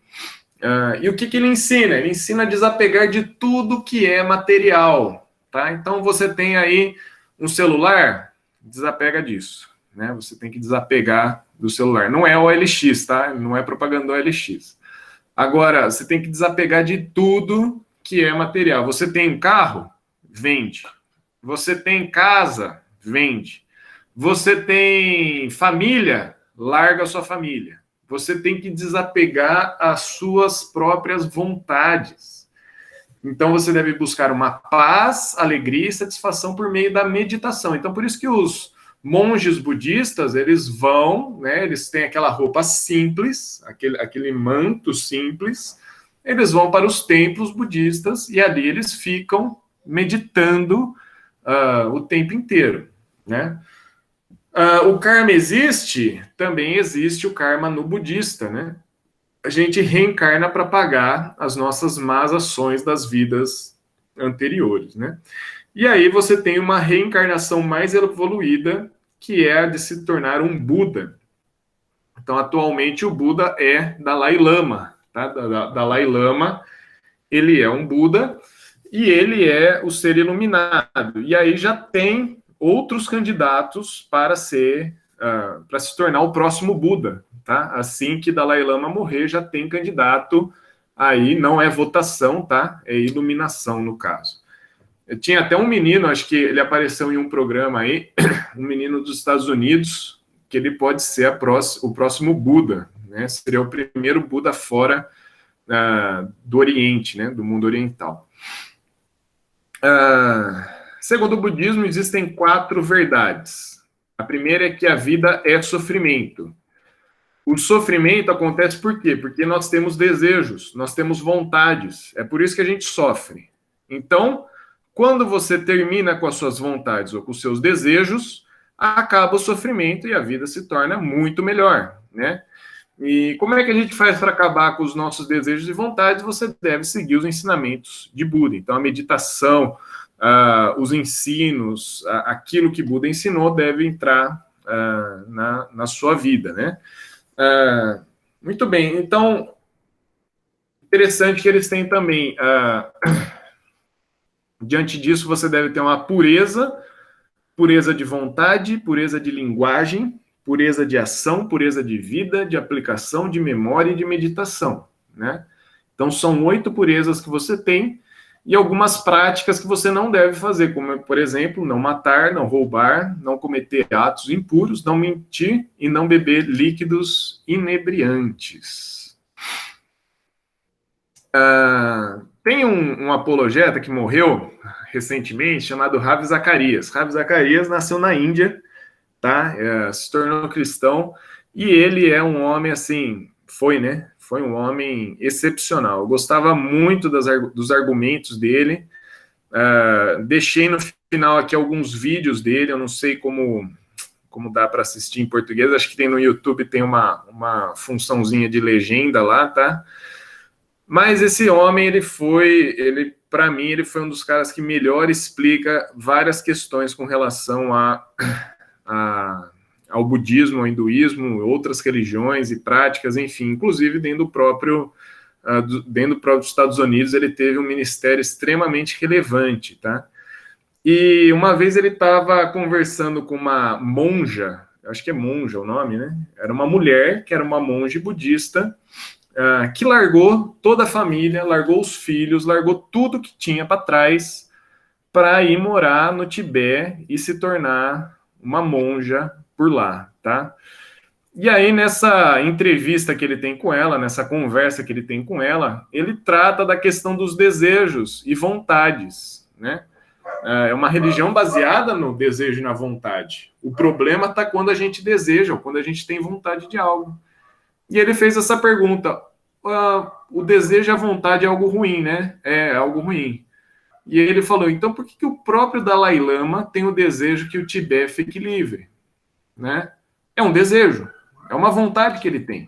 E o que ele ensina? Ele ensina a desapegar de tudo que é material, tá? Então, você tem aí um celular, desapega disso, né? Você tem que desapegar do celular. Não é OLX, tá? Não é propaganda OLX. Agora, você tem que desapegar de tudo que é material. Você tem um carro? Vende. Você tem casa? Vende. Você tem família? Larga a sua família. Você tem que desapegar as suas próprias vontades. Então, você deve buscar uma paz, alegria e satisfação por meio da meditação. Então, por isso que os monges budistas, eles vão, né, eles têm aquela roupa simples, aquele manto simples, eles vão para os templos budistas e ali eles ficam meditando o tempo inteiro, né? O karma existe? Também existe o karma no budista, né? A gente reencarna para pagar as nossas más ações das vidas anteriores, né? E aí você tem uma reencarnação mais evoluída, que é a de se tornar um Buda. Então, atualmente, o Buda é Dalai Lama, tá? Dalai Lama, ele é um Buda e ele é o ser iluminado. E aí já tem outros candidatos para se tornar o próximo Buda, tá? Assim que Dalai Lama morrer, já tem candidato aí, não é votação, tá? É iluminação, no caso. Tinha até um menino, acho que ele apareceu em um programa aí, um menino dos Estados Unidos, que ele pode ser o próximo Buda, né? Seria o primeiro Buda fora do Oriente, né? Do mundo oriental. Segundo o budismo, existem 4 verdades. A primeira é que a vida é sofrimento. O sofrimento acontece por quê? Porque nós temos desejos, nós temos vontades. É por isso que a gente sofre. Então, quando você termina com as suas vontades ou com os seus desejos, acaba o sofrimento e a vida se torna muito melhor, né? E como é que a gente faz para acabar com os nossos desejos e vontades? Você deve seguir os ensinamentos de Buda. Então, a meditação, os ensinos, aquilo que Buda ensinou deve entrar na sua vida, né? Muito bem, então, interessante que eles têm também, diante disso, você deve ter uma pureza de vontade, pureza de linguagem, pureza de ação, pureza de vida, de aplicação, de memória e de meditação, né? Então, são 8 purezas que você tem, e algumas práticas que você não deve fazer, como, por exemplo, não matar, não roubar, não cometer atos impuros, não mentir e não beber líquidos inebriantes. Tem um apologeta que morreu recentemente, chamado Ravi Zacharias. Ravi Zacharias nasceu na Índia, tá? Se tornou cristão, e ele é um homem, assim, foi Foi um homem excepcional. Eu gostava muito dos argumentos dele. Deixei no final aqui alguns vídeos dele, eu não sei como dá para assistir em português, acho que tem no YouTube, tem uma funçãozinha de legenda lá, tá? Mas esse homem, para mim, ele foi um dos caras que melhor explica várias questões com relação ao budismo, ao hinduísmo, outras religiões e práticas, enfim, inclusive dentro do próprio Estados Unidos, ele teve um ministério extremamente relevante, tá? E uma vez ele estava conversando com uma monja, acho que é monja o nome, né? Era uma mulher que era uma monja budista, que largou toda a família, largou os filhos, largou tudo que tinha para trás para ir morar no Tibete e se tornar uma monja por lá, tá? E aí, nessa entrevista que ele tem com ela, nessa conversa que ele tem com ela, ele trata da questão dos desejos e vontades, né? É uma religião baseada no desejo e na vontade. O problema está quando a gente deseja, ou quando a gente tem vontade de algo. E ele fez essa pergunta: o desejo e a vontade é algo ruim, né? É algo ruim. E ele falou: então por que o próprio Dalai Lama tem o desejo que o Tibete fique livre? Né? É um desejo, é uma vontade que ele tem.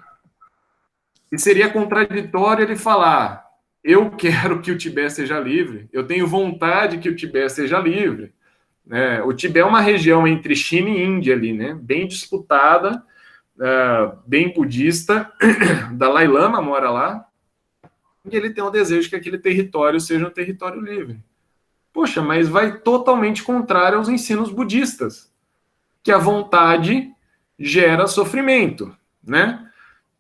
E seria contraditório ele falar: eu quero que o Tibete seja livre, eu tenho vontade que o Tibete seja livre. O Tibete é uma região entre China e Índia ali, né? Bem disputada, bem budista. Dalai Lama mora lá, e ele tem o desejo que aquele território seja um território livre. Poxa, mas vai totalmente contrário aos ensinos budistas, que a vontade gera sofrimento, né?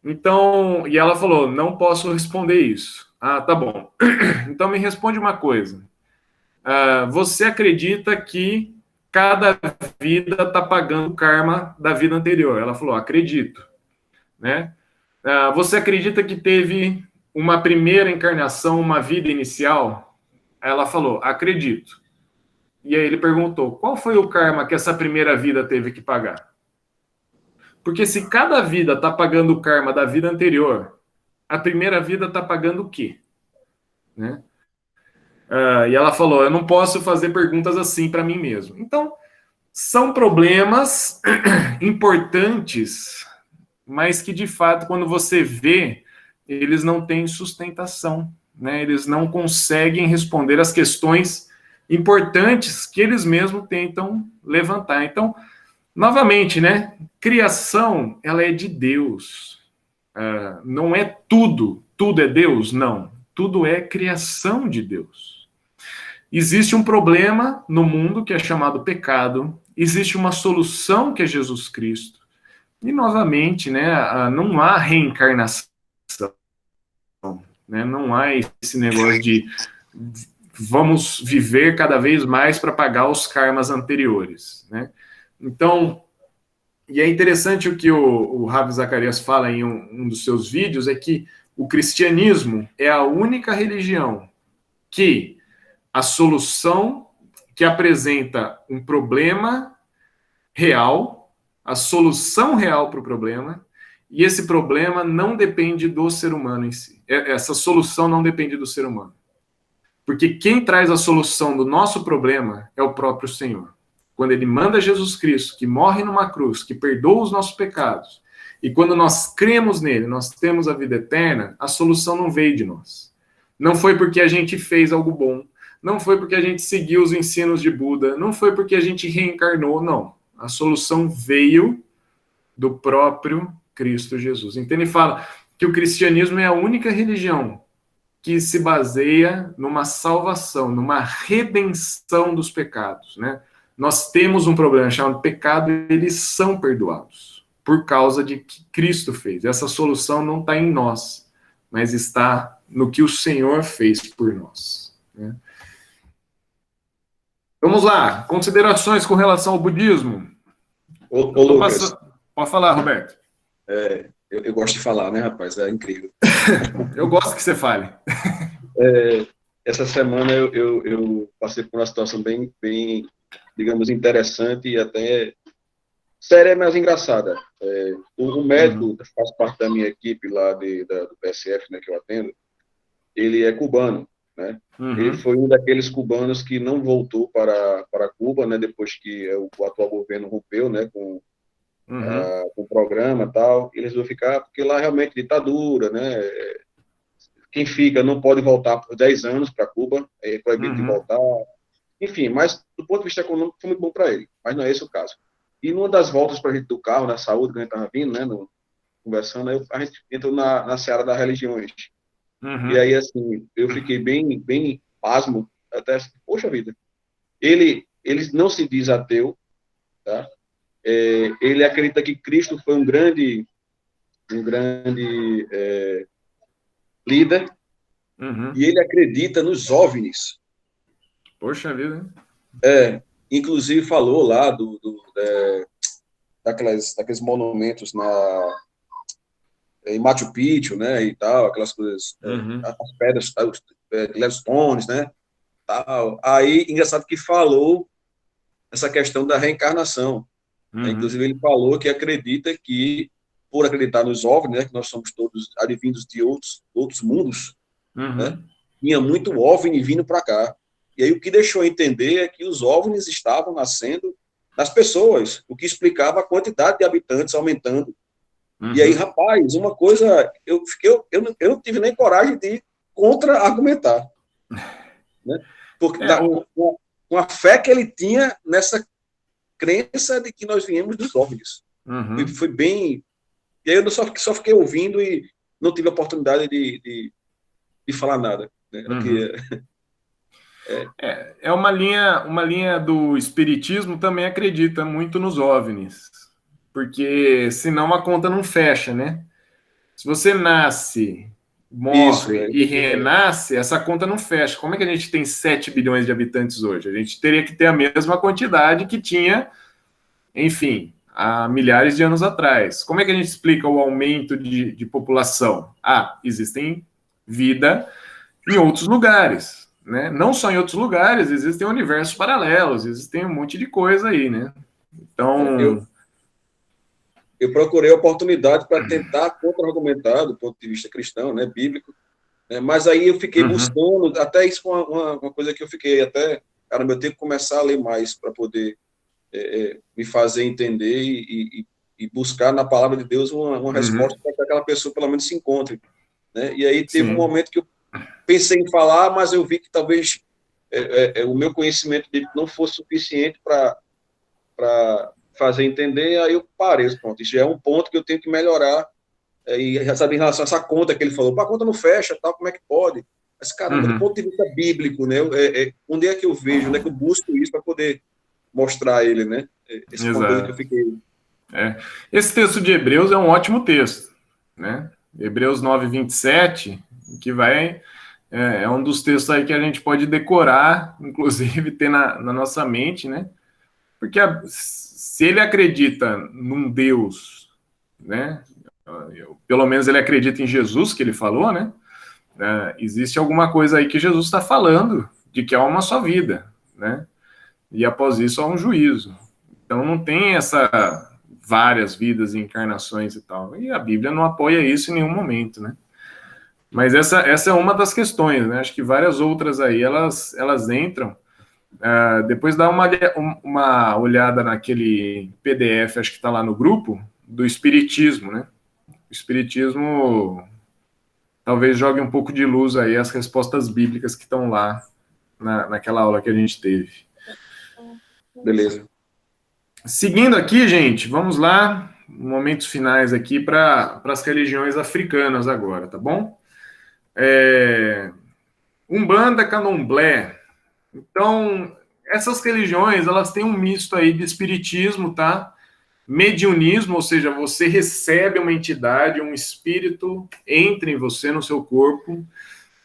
Então, e ela falou: não posso responder isso. Ah, tá bom. Então me responde uma coisa. Você acredita que cada vida está pagando o karma da vida anterior? Ela falou: acredito. Né? Você acredita que teve uma primeira encarnação, uma vida inicial? Ela falou: acredito. E aí ele perguntou: qual foi o karma que essa primeira vida teve que pagar? Porque se cada vida está pagando o karma da vida anterior, a primeira vida está pagando o quê? Né? E ela falou: eu não posso fazer perguntas assim para mim mesmo. Então, são problemas importantes, mas que, de fato, quando você vê, eles não têm sustentação, né? Eles não conseguem responder às questões importantes que eles mesmos tentam levantar. Então, novamente, né? Criação, ela é de Deus. Não é tudo é Deus? Não. Tudo é criação de Deus. Existe um problema no mundo que é chamado pecado, existe uma solução que é Jesus Cristo. E, novamente, né, não há reencarnação, né, não há esse negócio de vamos viver cada vez mais para pagar os karmas anteriores. Né? Então, e é interessante o que o Rav Zacarias fala em um dos seus vídeos, é que o cristianismo é a única religião que a solução que apresenta um problema real, a solução real para o problema, e esse problema não depende do ser humano em si. Essa solução não depende do ser humano. Porque quem traz a solução do nosso problema é o próprio Senhor. Quando ele manda Jesus Cristo, que morre numa cruz, que perdoa os nossos pecados, e quando nós cremos nele, nós temos a vida eterna, a solução não veio de nós. Não foi porque a gente fez algo bom, não foi porque a gente seguiu os ensinos de Buda, não foi porque a gente reencarnou, não. A solução veio do próprio Cristo Jesus. Então ele fala que o cristianismo é a única religião que se baseia numa salvação, numa redenção dos pecados, né? Nós temos um problema chamado pecado e eles são perdoados por causa de que Cristo fez. Essa solução não está em nós, mas está no que o Senhor fez por nós. Né? Vamos lá, considerações com relação ao budismo. Ô Lucas. Pode falar, Roberto. Eu gosto de falar, né, rapaz? É incrível. Eu gosto que você fale. Essa semana eu passei por uma situação bem, digamos, interessante e até série é mais engraçada. O médico que faz parte da minha equipe lá do PSF, né, que eu atendo, ele é cubano, né? Ele foi um daqueles cubanos que não voltou para Cuba, né, depois que o atual governo rompeu, né, com o programa e tal. Eles vão ficar, porque lá realmente ditadura, né? Quem fica não pode voltar por 10 anos para Cuba, é proibido de voltar. Enfim, mas do ponto de vista econômico foi muito bom para ele, mas não é esse o caso. E numa das voltas para a gente do carro, na saúde, que a gente estava vindo, né, conversando, aí a gente entrou na seara das religiões. E aí, assim, eu fiquei bem pasmo, até, poxa vida. Ele não se diz ateu, tá? Ele acredita que Cristo foi um grande líder, e ele acredita nos OVNIs. Poxa vida. Inclusive falou lá daqueles monumentos em Machu Picchu, né, e tal, aquelas coisas, as pedras, os gravstones, né, tal. Aí, engraçado que falou essa questão da reencarnação. Inclusive, ele falou que acredita que, por acreditar nos OVNIs, né, que nós somos todos advindos de outros mundos, né, tinha muito OVNI vindo para cá. E aí o que deixou entender é que os OVNIs estavam nascendo nas pessoas, o que explicava a quantidade de habitantes aumentando. E aí, rapaz, uma coisa, eu não tive nem coragem de contra-argumentar, né? Porque com a fé que ele tinha nessa crença de que nós viemos dos OVNIs. Foi bem... E aí eu só fiquei ouvindo e não tive a oportunidade de falar nada, né? É uma linha do espiritismo também acredita muito nos OVNIs, porque senão a conta não fecha, né? Se você nasce, morre e renasce, essa conta não fecha. Como é que a gente tem 7 bilhões de habitantes hoje? A gente teria que ter a mesma quantidade que tinha, enfim, há milhares de anos atrás. Como é que a gente explica o aumento de população? Existem vida em outros lugares. Né? Não só em outros lugares, existem universos paralelos, existem um monte de coisa aí, né? Então... Eu procurei a oportunidade para tentar contra-argumentar do ponto de vista cristão, né, bíblico, né, mas aí eu fiquei buscando, até isso foi uma coisa que eu fiquei até, caramba, eu tenho que começar a ler mais para poder me fazer entender e buscar na palavra de Deus uma resposta para que aquela pessoa pelo menos se encontre, né? E aí teve um momento que eu pensei em falar, mas eu vi que talvez o meu conhecimento dele não fosse suficiente para fazer entender, aí eu parei. Pronto, isso já é um ponto que eu tenho que melhorar, e já sabe, em relação a essa conta que ele falou, a conta não fecha, tal, como é que pode? Mas, caramba, do ponto de vista bíblico, né, onde é que eu vejo, onde é que eu busco isso para poder mostrar a ele, né? Esse ponto que eu fiquei... Esse texto de Hebreus é um ótimo texto, né? Hebreus 9:27, que vai... É um dos textos aí que a gente pode decorar, inclusive ter na nossa mente, né? Porque se ele acredita num Deus, né? Pelo menos ele acredita em Jesus, que ele falou, né? Existe alguma coisa aí que Jesus está falando, de que há uma só vida, né? E após isso há um juízo. Então não tem várias vidas e encarnações e tal. E a Bíblia não apoia isso em nenhum momento, né? Mas essa é uma das questões, né? Acho que várias outras aí, elas entram. Depois dá uma olhada naquele PDF, acho que está lá no grupo, do Espiritismo, né? O Espiritismo talvez jogue um pouco de luz aí as respostas bíblicas que estão lá naquela aula que a gente teve. Beleza. Seguindo aqui, gente, vamos lá, momentos finais aqui para as religiões africanas agora, tá bom? Umbanda, Candomblé. Então, essas religiões, elas têm um misto aí de espiritismo, tá? Mediunismo, ou seja, você recebe uma entidade, um espírito, entra em você, no seu corpo.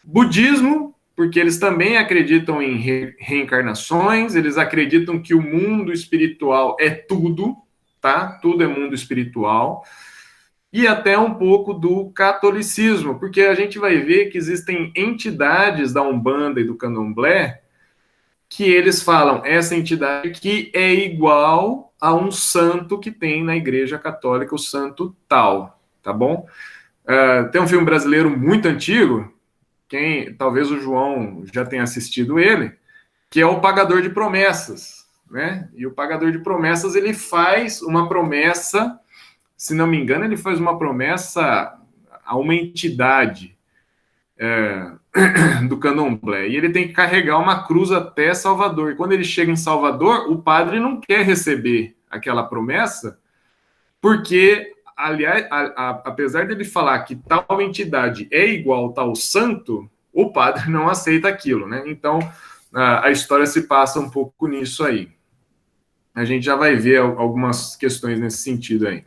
Budismo, porque eles também acreditam em reencarnações, eles acreditam que o mundo espiritual é tudo, tá? Tudo é mundo espiritual. E até um pouco do catolicismo, porque a gente vai ver que existem entidades da Umbanda e do Candomblé que eles falam, essa entidade que é igual a um santo que tem na Igreja Católica, o santo tal, tá bom? Tem um filme brasileiro muito antigo, talvez o João já tenha assistido ele, que é o Pagador de Promessas, né? E o Pagador de Promessas, ele faz uma promessa, se não me engano, ele faz uma promessa a uma entidade do candomblé, e ele tem que carregar uma cruz até Salvador. E quando ele chega em Salvador, o padre não quer receber aquela promessa, porque, aliás, apesar dele falar que tal entidade é igual ao tal santo, o padre não aceita aquilo, né? Então, a história se passa um pouco nisso aí. A gente já vai ver algumas questões nesse sentido aí.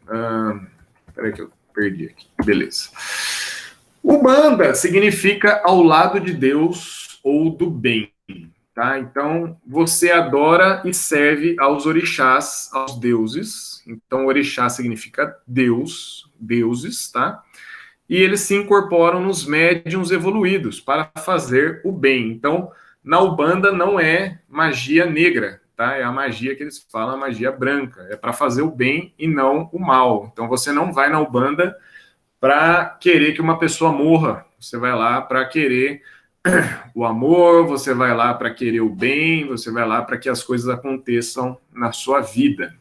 Peraí que eu perdi aqui. Beleza. Umbanda significa ao lado de Deus ou do bem, tá? Então, você adora e serve aos orixás, aos deuses. Então, orixá significa Deus, deuses, tá? E eles se incorporam nos médiuns evoluídos para fazer o bem. Então, na Umbanda não é magia negra, tá? É a magia que eles falam, a magia branca. É para fazer o bem e não o mal. Então, você não vai na Umbanda para querer que uma pessoa morra. Você vai lá para querer o amor, você vai lá para querer o bem, você vai lá para que as coisas aconteçam na sua vida.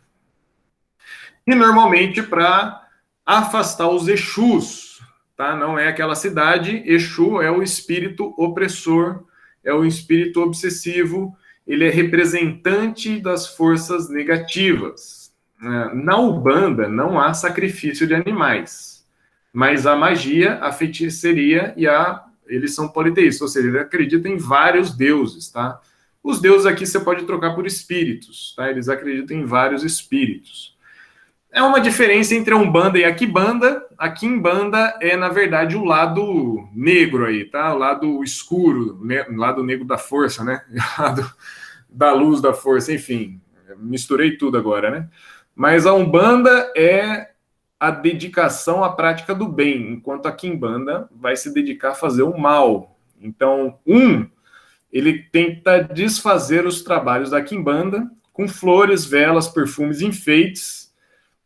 E normalmente para afastar os Exus, tá? Não é aquela cidade, Exu é o espírito opressor, é o espírito obsessivo, ele é representante das forças negativas. Na Umbanda não há sacrifício de animais, mas a magia, a feitiçaria eles são politeístas, ou seja, eles acreditam em vários deuses, tá? Os deuses aqui você pode trocar por espíritos, tá? Eles acreditam em vários espíritos. É uma diferença entre a Umbanda e a Quimbanda. A Quimbanda é, na verdade, o lado negro aí, tá? O lado escuro, o lado negro da força, né? O lado da luz da força, enfim. Misturei tudo agora, né? Mas a Umbanda é a dedicação à prática do bem, enquanto a Quimbanda vai se dedicar a fazer o mal. Então, ele tenta desfazer os trabalhos da Quimbanda com flores, velas, perfumes, enfeites,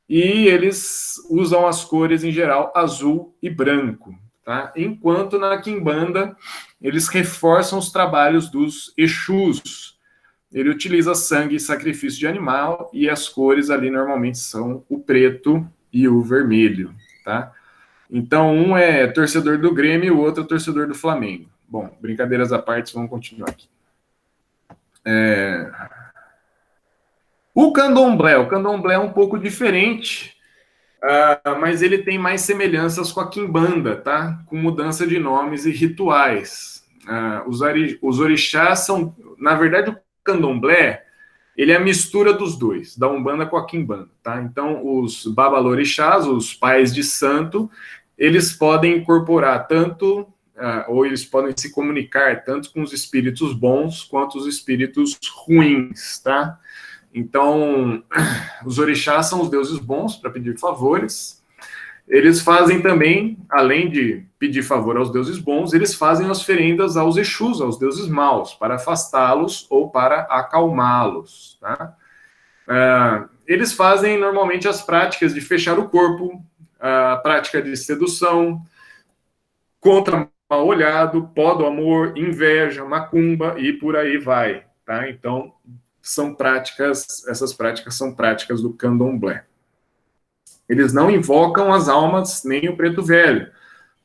e eles usam as cores, em geral, azul e branco, tá? Enquanto na Quimbanda, eles reforçam os trabalhos dos Exus. Ele utiliza sangue e sacrifício de animal, e as cores ali normalmente são o preto e o vermelho, tá? Então, um é torcedor do Grêmio e o outro é torcedor do Flamengo. Bom, brincadeiras à parte, vamos continuar aqui. O candomblé é um pouco diferente, mas ele tem mais semelhanças com a quimbanda, tá? Com mudança de nomes e rituais. Os orixás são, na verdade, o candomblé, ele é a mistura dos dois, da Umbanda com a Quimbanda, tá? Então, os babalorixás, os pais de santo, eles podem incorporar tanto, ou eles podem se comunicar tanto com os espíritos bons quanto os espíritos ruins, tá? Então, os orixás são os deuses bons para pedir favores. Eles fazem também, além de pedir favor aos deuses bons, eles fazem as oferendas aos Exus, aos deuses maus, para afastá-los ou para acalmá-los, tá? Eles fazem normalmente as práticas de fechar o corpo, a prática de sedução, contra mal olhado, pó do amor, inveja, macumba e por aí vai, tá? Então, essas práticas são práticas do candomblé. Eles não invocam as almas nem o preto velho,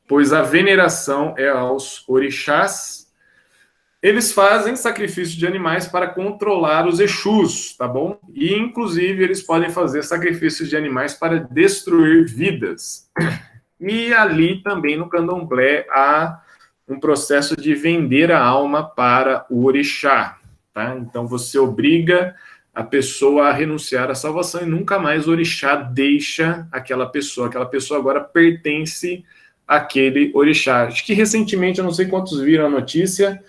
pois a veneração é aos orixás. Eles fazem sacrifício de animais para controlar os Exus, tá bom? E, inclusive, eles podem fazer sacrifícios de animais para destruir vidas. E ali também no candomblé há um processo de vender a alma para o orixá, tá? Então você obriga a pessoa a renunciar à salvação e nunca mais o orixá deixa aquela pessoa agora pertence àquele orixá. Acho que recentemente, eu não sei quantos viram a notícia,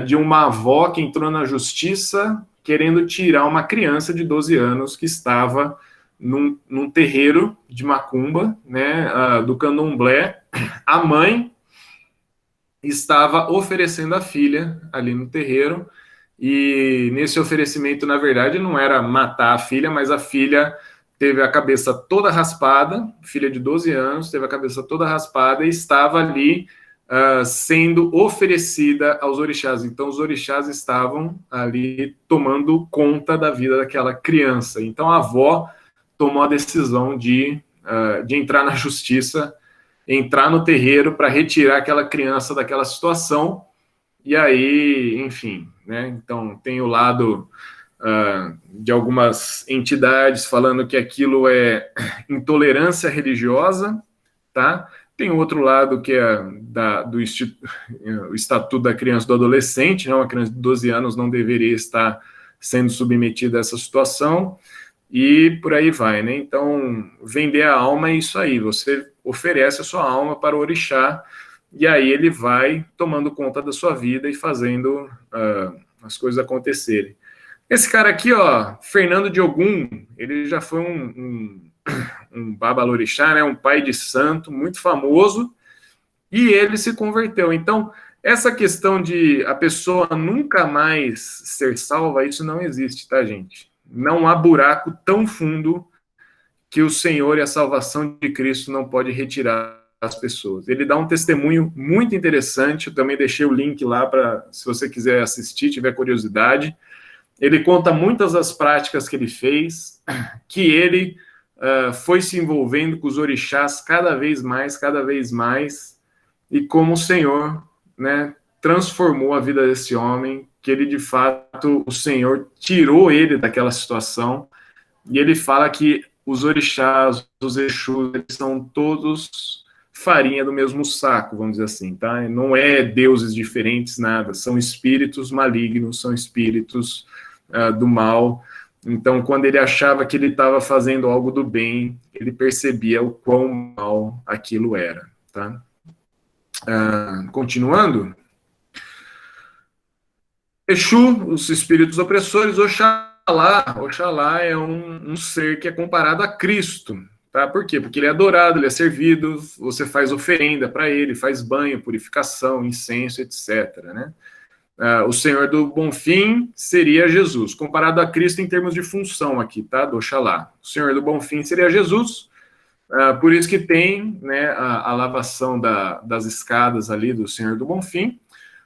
de uma avó que entrou na justiça querendo tirar uma criança de 12 anos que estava num terreiro de macumba, né, do candomblé. A mãe estava oferecendo a filha ali no terreiro, e nesse oferecimento, na verdade, não era matar a filha, mas a filha teve a cabeça toda raspada, filha de 12 anos, teve a cabeça toda raspada e estava ali sendo oferecida aos orixás. Então, os orixás estavam ali tomando conta da vida daquela criança. Então, a avó tomou a decisão de entrar na justiça, entrar no terreiro para retirar aquela criança daquela situação. E aí, enfim, né? Então, tem o lado de algumas entidades falando que aquilo é intolerância religiosa, tá? Tem outro lado que é o Estatuto da Criança e do Adolescente, né? Uma criança de 12 anos não deveria estar sendo submetida a essa situação, e por aí vai, né? Então, vender a alma é isso aí, você oferece a sua alma para o orixá, e aí ele vai tomando conta da sua vida e fazendo as coisas acontecerem. Esse cara aqui, ó, Fernando de Ogum, ele já foi um babalorixá, né, um pai de santo muito famoso, e ele se converteu. Então, essa questão de a pessoa nunca mais ser salva, isso não existe, tá, gente? Não há buraco tão fundo que o Senhor e a salvação de Cristo não pode retirar as pessoas. Ele dá um testemunho muito interessante, eu também deixei o link lá para, se você quiser assistir, tiver curiosidade. Ele conta muitas das práticas que ele fez, que ele foi se envolvendo com os orixás cada vez mais, e como o Senhor, né, transformou a vida desse homem, que ele, de fato, o Senhor tirou ele daquela situação, e ele fala que os orixás, os exus, eles são todos farinha do mesmo saco, vamos dizer assim, tá? Não é deuses diferentes, nada, são espíritos malignos, são espíritos do mal. Então, quando ele achava que ele estava fazendo algo do bem, ele percebia o quão mal aquilo era, tá? Continuando. Exu, os espíritos opressores, Oxalá é um ser que é comparado a Cristo, tá? Por quê? Porque ele é adorado, ele é servido, você faz oferenda para ele, faz banho, purificação, incenso, etc., né? O Senhor do Bonfim seria Jesus, comparado a Cristo em termos de função aqui, tá? Do Oxalá. O Senhor do Bonfim seria Jesus, por isso que tem, né, a lavação das escadas ali do Senhor do Bonfim.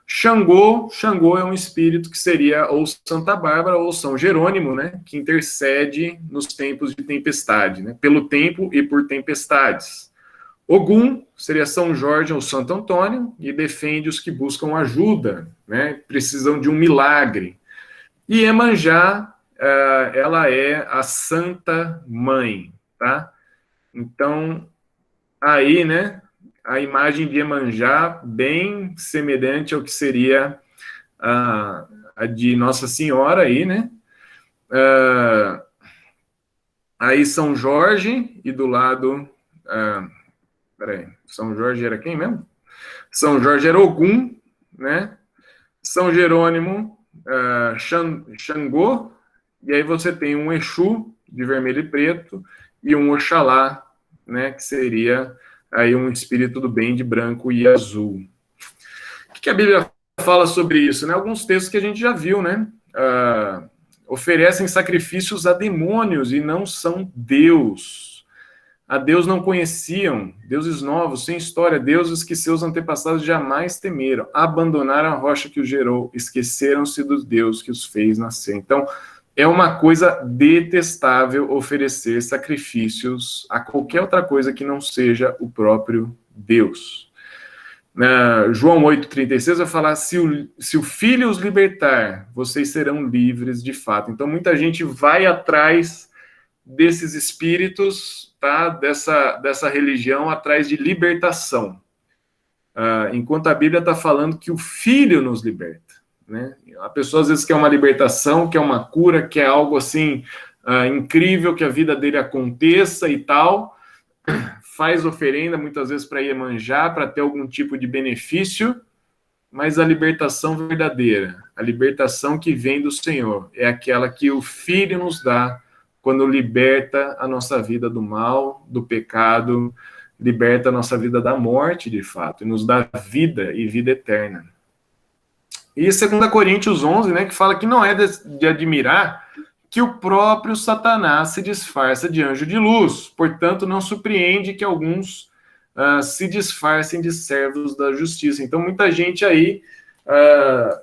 Xangô é um espírito que seria ou Santa Bárbara ou São Jerônimo, né, que intercede nos tempos de tempestade, né, pelo tempo e por tempestades. Ogum seria São Jorge ou Santo Antônio, e defende os que buscam ajuda, né, precisam de um milagre. E Iemanjá, ela é a Santa Mãe, tá? Então, aí, né, a imagem de Iemanjá bem semelhante ao que seria a de Nossa Senhora aí, né? Aí São Jorge, e do lado... peraí, São Jorge era quem mesmo? São Jorge era Ogum, né? São Jerônimo, Xangô, e aí você tem um Exu, de vermelho e preto, e um Oxalá, né, que seria aí um espírito do bem de branco e azul. O que a Bíblia fala sobre isso, né? Alguns textos que a gente já viu, né? Oferecem sacrifícios a demônios e não são Deus. A Deus não conheciam, deuses novos, sem história, deuses que seus antepassados jamais temeram, abandonaram a rocha que os gerou, esqueceram-se do Deus que os fez nascer. Então, é uma coisa detestável oferecer sacrifícios a qualquer outra coisa que não seja o próprio Deus. João 8,36 vai falar, se o Filho os libertar, vocês serão livres de fato. Então, muita gente vai atrás desses espíritos, tá? dessa religião, atrás de libertação. Enquanto a Bíblia está falando que o Filho nos liberta. Né? A pessoa às vezes quer uma libertação, quer uma cura, quer algo assim incrível, que a vida dele aconteça e tal, faz oferenda muitas vezes para Iemanjá, para ter algum tipo de benefício, mas a libertação verdadeira, a libertação que vem do Senhor, é aquela que o Filho nos dá quando liberta a nossa vida do mal, do pecado, liberta a nossa vida da morte, de fato, e nos dá vida e vida eterna. E 2 Coríntios 11, né, que fala que não é de admirar que o próprio Satanás se disfarça de anjo de luz. Portanto, não surpreende que alguns se disfarcem de servos da justiça. Então, muita gente aí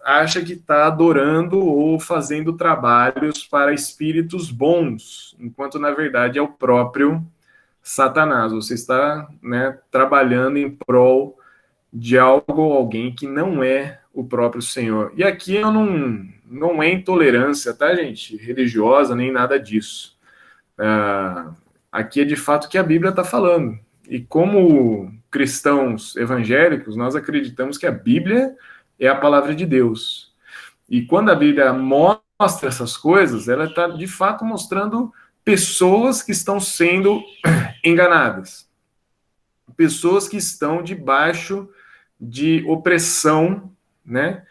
acha que está adorando ou fazendo trabalhos para espíritos bons, enquanto, na verdade, é o próprio Satanás. Você está, né, trabalhando em prol de algo ou alguém que não é o próprio Senhor. E aqui eu não é intolerância, tá, gente? Religiosa, nem nada disso. Aqui é de fato o que a Bíblia está falando. E como cristãos evangélicos, nós acreditamos que a Bíblia é a palavra de Deus. E quando a Bíblia mostra essas coisas, ela está de fato mostrando pessoas que estão sendo enganadas. Pessoas que estão debaixo de opressão, né?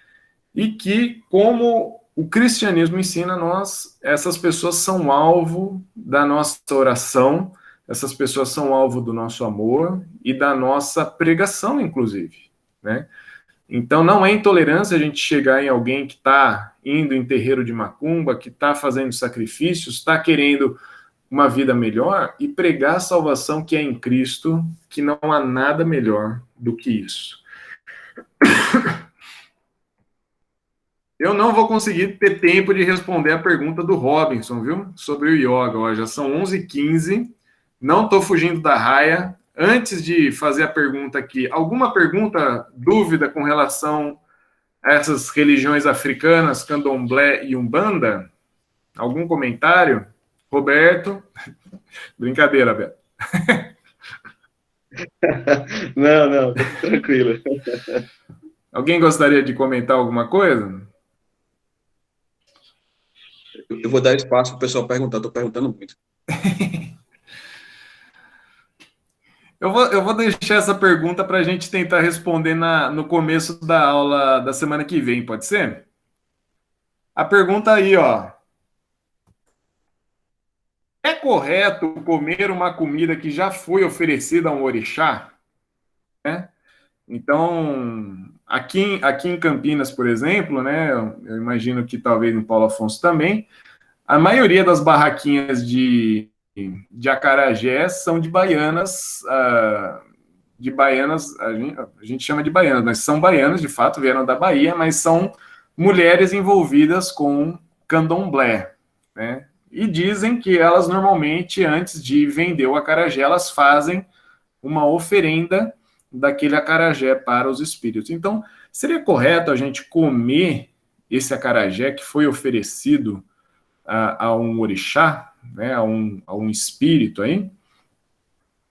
E que, como o cristianismo ensina nós, essas pessoas são alvo da nossa oração, essas pessoas são alvo do nosso amor e da nossa pregação, inclusive, né? Então, não é intolerância a gente chegar em alguém que está indo em terreiro de macumba, que está fazendo sacrifícios, está querendo uma vida melhor e pregar a salvação que é em Cristo, que não há nada melhor do que isso. Eu não vou conseguir ter tempo de responder a pergunta do Robinson, viu? Sobre o yoga. Ó, já são 11h15, não estou fugindo da raia. Antes de fazer a pergunta aqui, alguma pergunta, dúvida com relação a essas religiões africanas, candomblé e umbanda? Algum comentário? Roberto? Brincadeira, Beto. Não, tranquilo. Alguém gostaria de comentar alguma coisa? Eu vou dar espaço para o pessoal perguntar, estou perguntando muito. Eu vou deixar essa pergunta para a gente tentar responder no começo da aula da semana que vem, pode ser? A pergunta aí, ó. É correto comer uma comida que já foi oferecida a um orixá? Né? Então, aqui em Campinas, por exemplo, né, eu imagino que talvez em Paulo Afonso também, a maioria das barraquinhas de acarajé são de baianas, a gente chama de baianas, mas são baianas, de fato, vieram da Bahia, mas são mulheres envolvidas com candomblé, né? E dizem que elas normalmente, antes de vender o acarajé, elas fazem uma oferenda daquele acarajé para os espíritos. Então, seria correto a gente comer esse acarajé que foi oferecido a um orixá, né, a um espírito aí?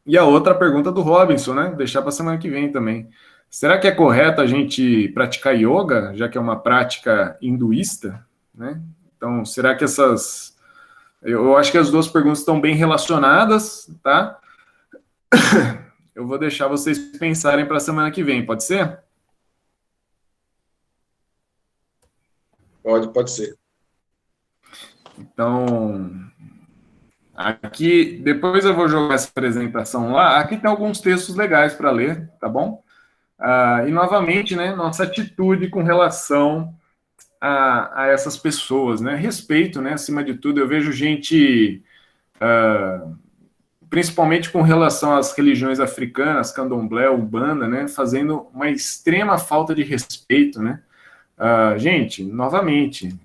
E a outra pergunta do Robinson, né? Deixar para a semana que vem também. Será que é correto a gente praticar yoga, já que é uma prática hinduísta, né? Então, será que essas... Eu acho que as duas perguntas estão bem relacionadas, tá? Eu vou deixar vocês pensarem para a semana que vem, pode ser? Pode ser. Então, aqui, depois eu vou jogar essa apresentação lá. Aqui tem alguns textos legais para ler, tá bom? E, novamente, né, nossa atitude com relação a essas pessoas, né? Respeito, né? Acima de tudo, eu vejo gente, principalmente com relação às religiões africanas, candomblé, umbanda, né? Fazendo uma extrema falta de respeito, né? Gente, novamente,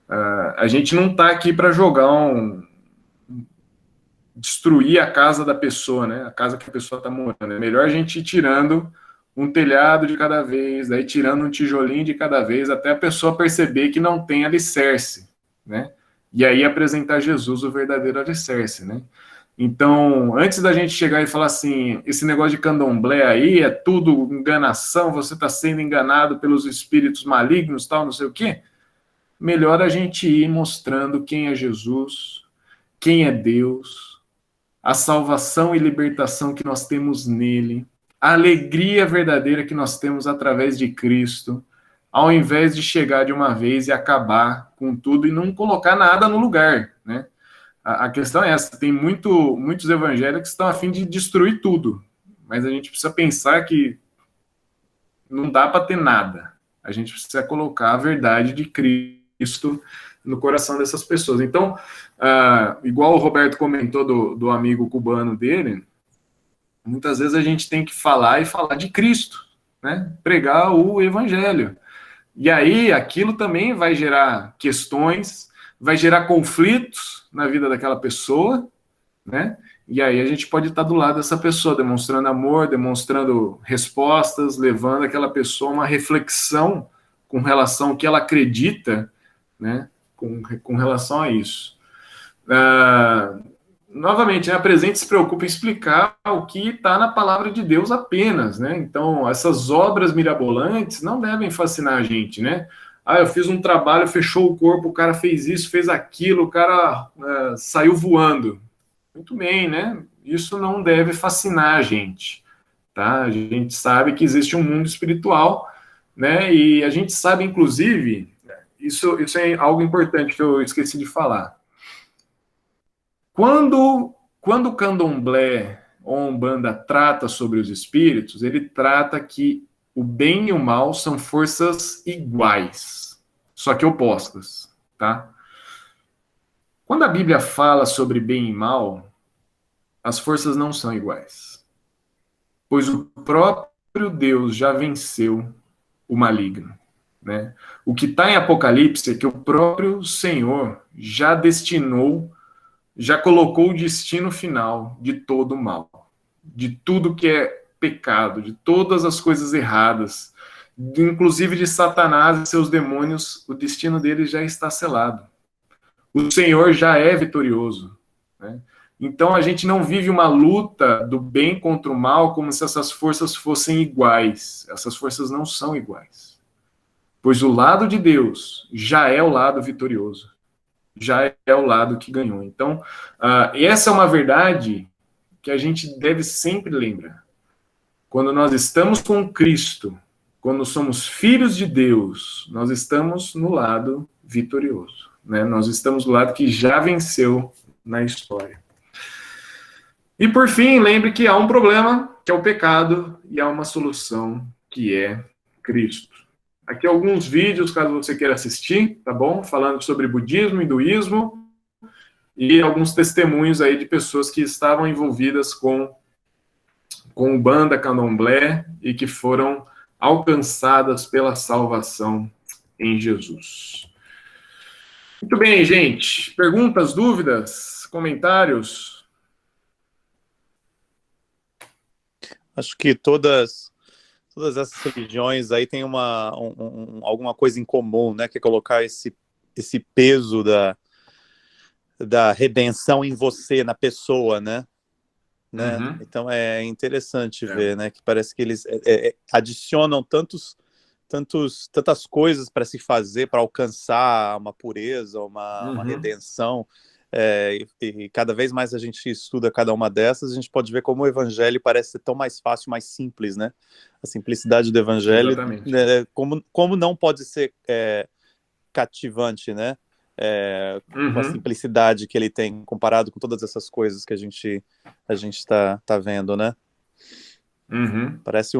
a gente não está aqui para jogar destruir a casa da pessoa, né? A casa que a pessoa está morando. É melhor a gente ir tirando um telhado de cada vez, daí tirando um tijolinho de cada vez, até a pessoa perceber que não tem alicerce, né? E aí apresentar Jesus o verdadeiro alicerce, né? Então, antes da gente chegar e falar assim, esse negócio de candomblé aí é tudo enganação, você está sendo enganado pelos espíritos malignos, tal, não sei o quê, melhor a gente ir mostrando quem é Jesus, quem é Deus, a salvação e libertação que nós temos nele, a alegria verdadeira que nós temos através de Cristo, ao invés de chegar de uma vez e acabar com tudo e não colocar nada no lugar, né? A questão é essa, tem muitos evangélicos que estão a fim de destruir tudo, mas a gente precisa pensar que não dá para ter nada. A gente precisa colocar a verdade de Cristo no coração dessas pessoas. Então, igual o Roberto comentou do amigo cubano dele, muitas vezes a gente tem que falar de Cristo, né? Pregar o evangelho. E aí, aquilo também vai gerar questões, vai gerar conflitos na vida daquela pessoa, né? E aí a gente pode estar do lado dessa pessoa, demonstrando amor, demonstrando respostas, levando aquela pessoa a uma reflexão com relação ao que ela acredita, né? Com relação a isso. Novamente, a Presente se preocupa em explicar o que está na palavra de Deus apenas, né? Então, essas obras mirabolantes não devem fascinar a gente, né? Eu fiz um trabalho, fechou o corpo, o cara fez isso, fez aquilo, o cara saiu voando. Muito bem, né? Isso não deve fascinar a gente, tá? A gente sabe que existe um mundo espiritual, né? E a gente sabe, inclusive, isso é algo importante que eu esqueci de falar. Quando o candomblé ou a Umbanda trata sobre os espíritos, ele trata que o bem e o mal são forças iguais, só que opostas, tá? Quando a Bíblia fala sobre bem e mal, as forças não são iguais, pois o próprio Deus já venceu o maligno, né? O que está em Apocalipse é que o próprio Senhor já destinou, já colocou o destino final de todo o mal, de tudo que é pecado, de todas as coisas erradas, inclusive de Satanás e seus demônios, o destino deles já está selado. O Senhor já é vitorioso, né? Então a gente não vive uma luta do bem contra o mal como se essas forças fossem iguais. Essas forças não são iguais. Pois o lado de Deus já é o lado vitorioso. Já é o lado que ganhou. Então, essa é uma verdade que a gente deve sempre lembrar. Quando nós estamos com Cristo, quando somos filhos de Deus, nós estamos no lado vitorioso, né? Nós estamos do lado que já venceu na história. E por fim, lembre que há um problema, que é o pecado, e há uma solução, que é Cristo. Aqui alguns vídeos, caso você queira assistir, tá bom? Falando sobre budismo, hinduísmo, e alguns testemunhos aí de pessoas que estavam envolvidas com Umbanda, Candomblé, e que foram alcançadas pela salvação em Jesus. Muito bem, gente. Perguntas, dúvidas, comentários? Acho que todas essas religiões aí têm alguma coisa em comum, né? Que é colocar esse peso da redenção em você, na pessoa, né? Uhum. Então é interessante ver, né? Que parece que eles adicionam tantas coisas para se fazer, para alcançar uma pureza, uma redenção. E cada vez mais a gente estuda cada uma dessas, a gente pode ver como o evangelho parece ser tão mais fácil, mais simples, né? A simplicidade do evangelho, né, como não pode ser cativante, né? Com a simplicidade que ele tem comparado com todas essas coisas que a gente tá vendo, né? Parece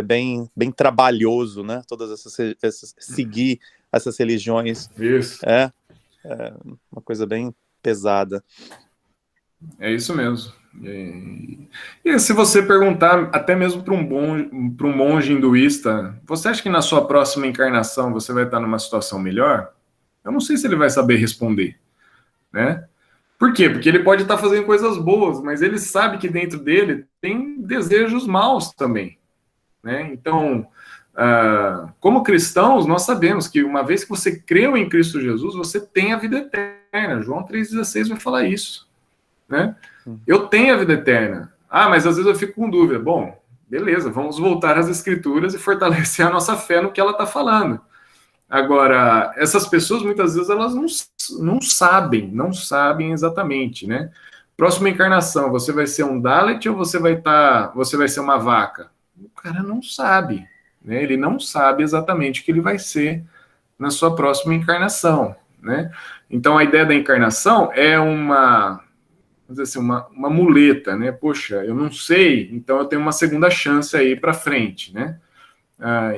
bem trabalhoso, né? Todas essas seguir essas religiões. Isso. É uma coisa bem pesada. É isso mesmo. E se você perguntar até mesmo para um monge hinduísta, você acha que na sua próxima encarnação você vai estar numa situação melhor? Eu não sei se ele vai saber responder, né? Por quê? Porque ele pode estar fazendo coisas boas, mas ele sabe que dentro dele tem desejos maus também, né? Então, como cristãos, nós sabemos que uma vez que você creu em Cristo Jesus, você tem a vida eterna. João 3,16 vai falar isso, né? Eu tenho a vida eterna. Mas às vezes eu fico com dúvida. Bom, beleza, vamos voltar às Escrituras e fortalecer a nossa fé no que ela está falando. Agora, essas pessoas, muitas vezes, elas não sabem exatamente, né? Próxima encarnação, você vai ser um Dalet ou você vai ser uma vaca? O cara não sabe, né? Ele não sabe exatamente o que ele vai ser na sua próxima encarnação, né? Então, a ideia da encarnação é vamos dizer assim, uma muleta, né? Poxa, eu não sei, então eu tenho uma segunda chance aí para frente, né?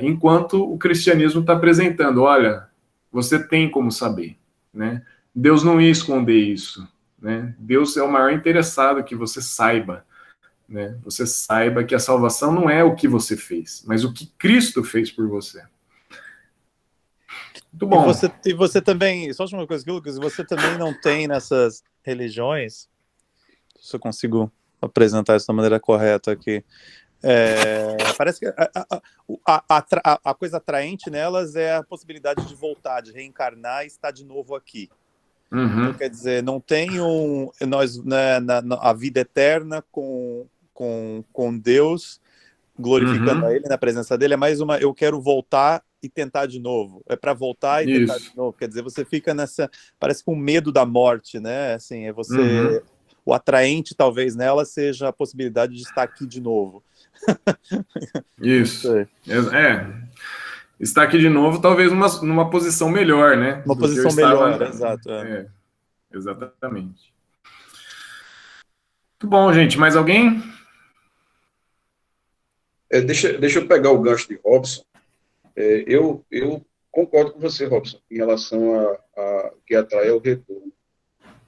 enquanto o cristianismo está apresentando, olha, você tem como saber, né? Deus não ia esconder isso, né? Deus é o maior interessado que você saiba, né? Você saiba que a salvação não é o que você fez, mas o que Cristo fez por você. Muito bom. E você também, só uma coisa, Lucas, você também não tem nessas religiões, se eu consigo apresentar isso da maneira correta aqui, parece que a coisa atraente nelas é a possibilidade de voltar, de reencarnar e estar de novo aqui. Uhum. Então, quer dizer, não tem a vida eterna com Deus, glorificando a Ele, na presença dele, é mais uma, eu quero voltar e tentar de novo. É para voltar e tentar de novo. Quer dizer, você fica parece com medo da morte, né? Assim, é você... O atraente, talvez, nela seja a possibilidade de estar aqui de novo. Isso. Estar aqui de novo, talvez numa posição melhor, né? Uma posição melhor, exato. Exatamente. Muito bom, gente. Mais alguém? Deixa eu pegar o gancho de Robson. Eu concordo com você, Robson, em relação a que atrai o retorno.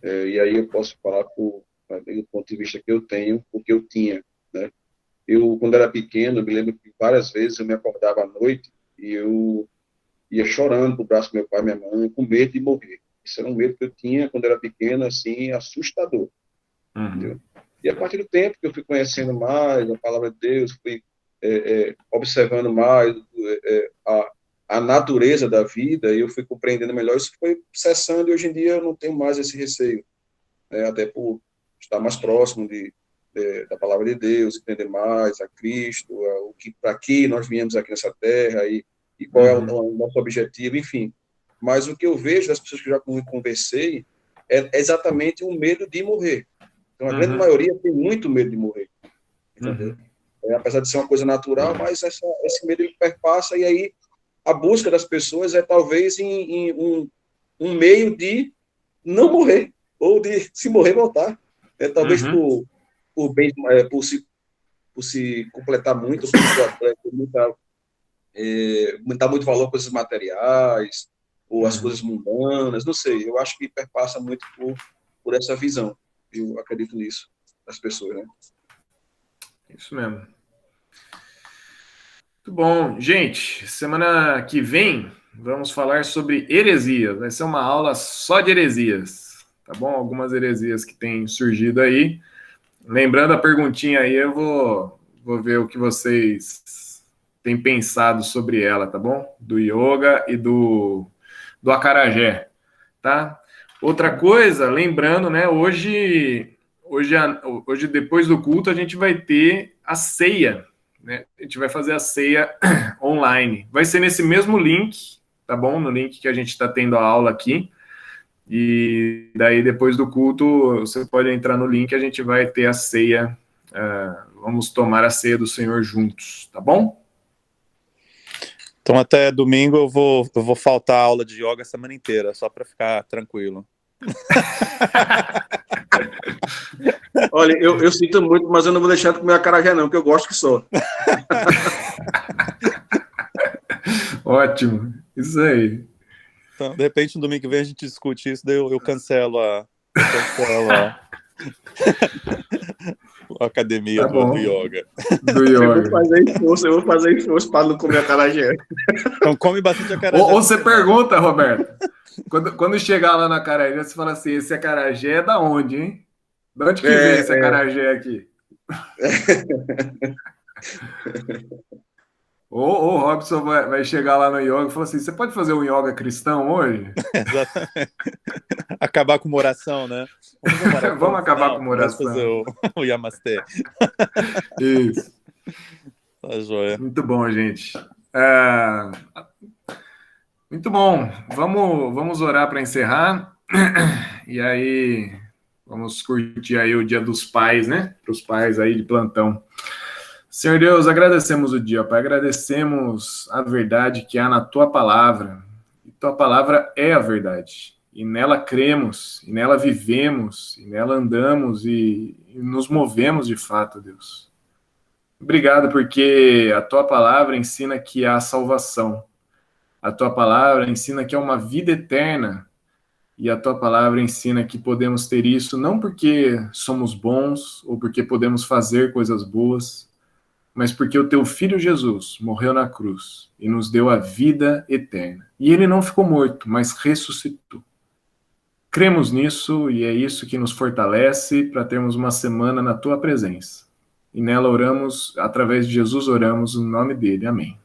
E aí eu posso falar do ponto de vista que eu tenho, porque eu tinha, né? Eu, quando era pequeno, eu me lembro que várias vezes eu me acordava à noite e eu ia chorando pro braço do meu pai e minha mãe, com medo de morrer. Isso era um medo que eu tinha quando era pequeno, assim, assustador. Entendeu? E a partir do tempo que eu fui conhecendo mais a palavra de Deus, fui observando mais a natureza da vida, e eu fui compreendendo melhor, isso foi cessando, e hoje em dia eu não tenho mais esse receio, né? Até por estar mais próximo da palavra de Deus, entender mais a Cristo, para que nós viemos aqui nessa terra, e qual é o nosso objetivo, enfim. Mas o que eu vejo das pessoas que já conversei é exatamente o medo de morrer. Então, a grande maioria tem muito medo de morrer, entendeu? Apesar de ser uma coisa natural, mas esse medo ele perpassa, e aí a busca das pessoas é talvez em um meio de não morrer, ou de se morrer, voltar. Talvez por se completar muito, aumentar muito valor coisas materiais, ou as coisas mundanas, não sei, eu acho que perpassa muito por essa visão, eu acredito nisso, das pessoas, né? Isso mesmo. Muito bom. Gente, semana que vem vamos falar sobre heresias. Vai ser uma aula só de heresias, tá bom? Algumas heresias que têm surgido aí. Lembrando a perguntinha aí, eu vou ver o que vocês têm pensado sobre ela, tá bom? Do yoga e do acarajé, tá? Outra coisa, lembrando, né? Hoje depois do culto, a gente vai ter a ceia, né? A gente vai fazer a ceia online. Vai ser nesse mesmo link, tá bom? No link que a gente está tendo a aula aqui. E daí, depois do culto, você pode entrar no link, a gente vai ter a ceia. Vamos tomar a ceia do Senhor juntos, tá bom? Então, até domingo eu vou faltar a aula de yoga a semana inteira, só para ficar tranquilo. Olha, eu sinto muito, mas eu não vou deixar de comer acarajé não, porque eu gosto que só. Ótimo, isso aí. Então, de repente, no domingo que vem a gente discute isso, daí eu cancelo a academia do yoga. Eu vou fazer esforço para não comer acarajé. Então come bastante acarajé. Ou você pergunta, Roberto, quando chegar lá na acarajé, você fala assim, esse acarajé é da onde, hein? De onde que vem esse acarajé aqui? Ou o Robson vai chegar lá no yoga e falar assim, você pode fazer um yoga cristão hoje? Exatamente. Acabar com uma oração, né? Vamos acabar com uma oração. Vamos fazer o Yamastê. Isso. Tá joia. Muito bom, gente. Muito bom. Vamos orar para encerrar. E aí, vamos curtir aí o Dia dos Pais, né? Para os pais aí de plantão. Senhor Deus, agradecemos o dia, Pai. Agradecemos a verdade que há na Tua Palavra. E Tua Palavra é a verdade. E nela cremos, e nela vivemos, e nela andamos e nos movemos de fato, Deus. Obrigado, porque a tua palavra ensina que há salvação. A tua palavra ensina que há uma vida eterna. E a tua palavra ensina que podemos ter isso não porque somos bons ou porque podemos fazer coisas boas, mas porque o teu filho Jesus morreu na cruz e nos deu a vida eterna. E ele não ficou morto, mas ressuscitou. Cremos nisso e é isso que nos fortalece para termos uma semana na tua presença. E nela oramos, através de Jesus oramos, no nome dele. Amém.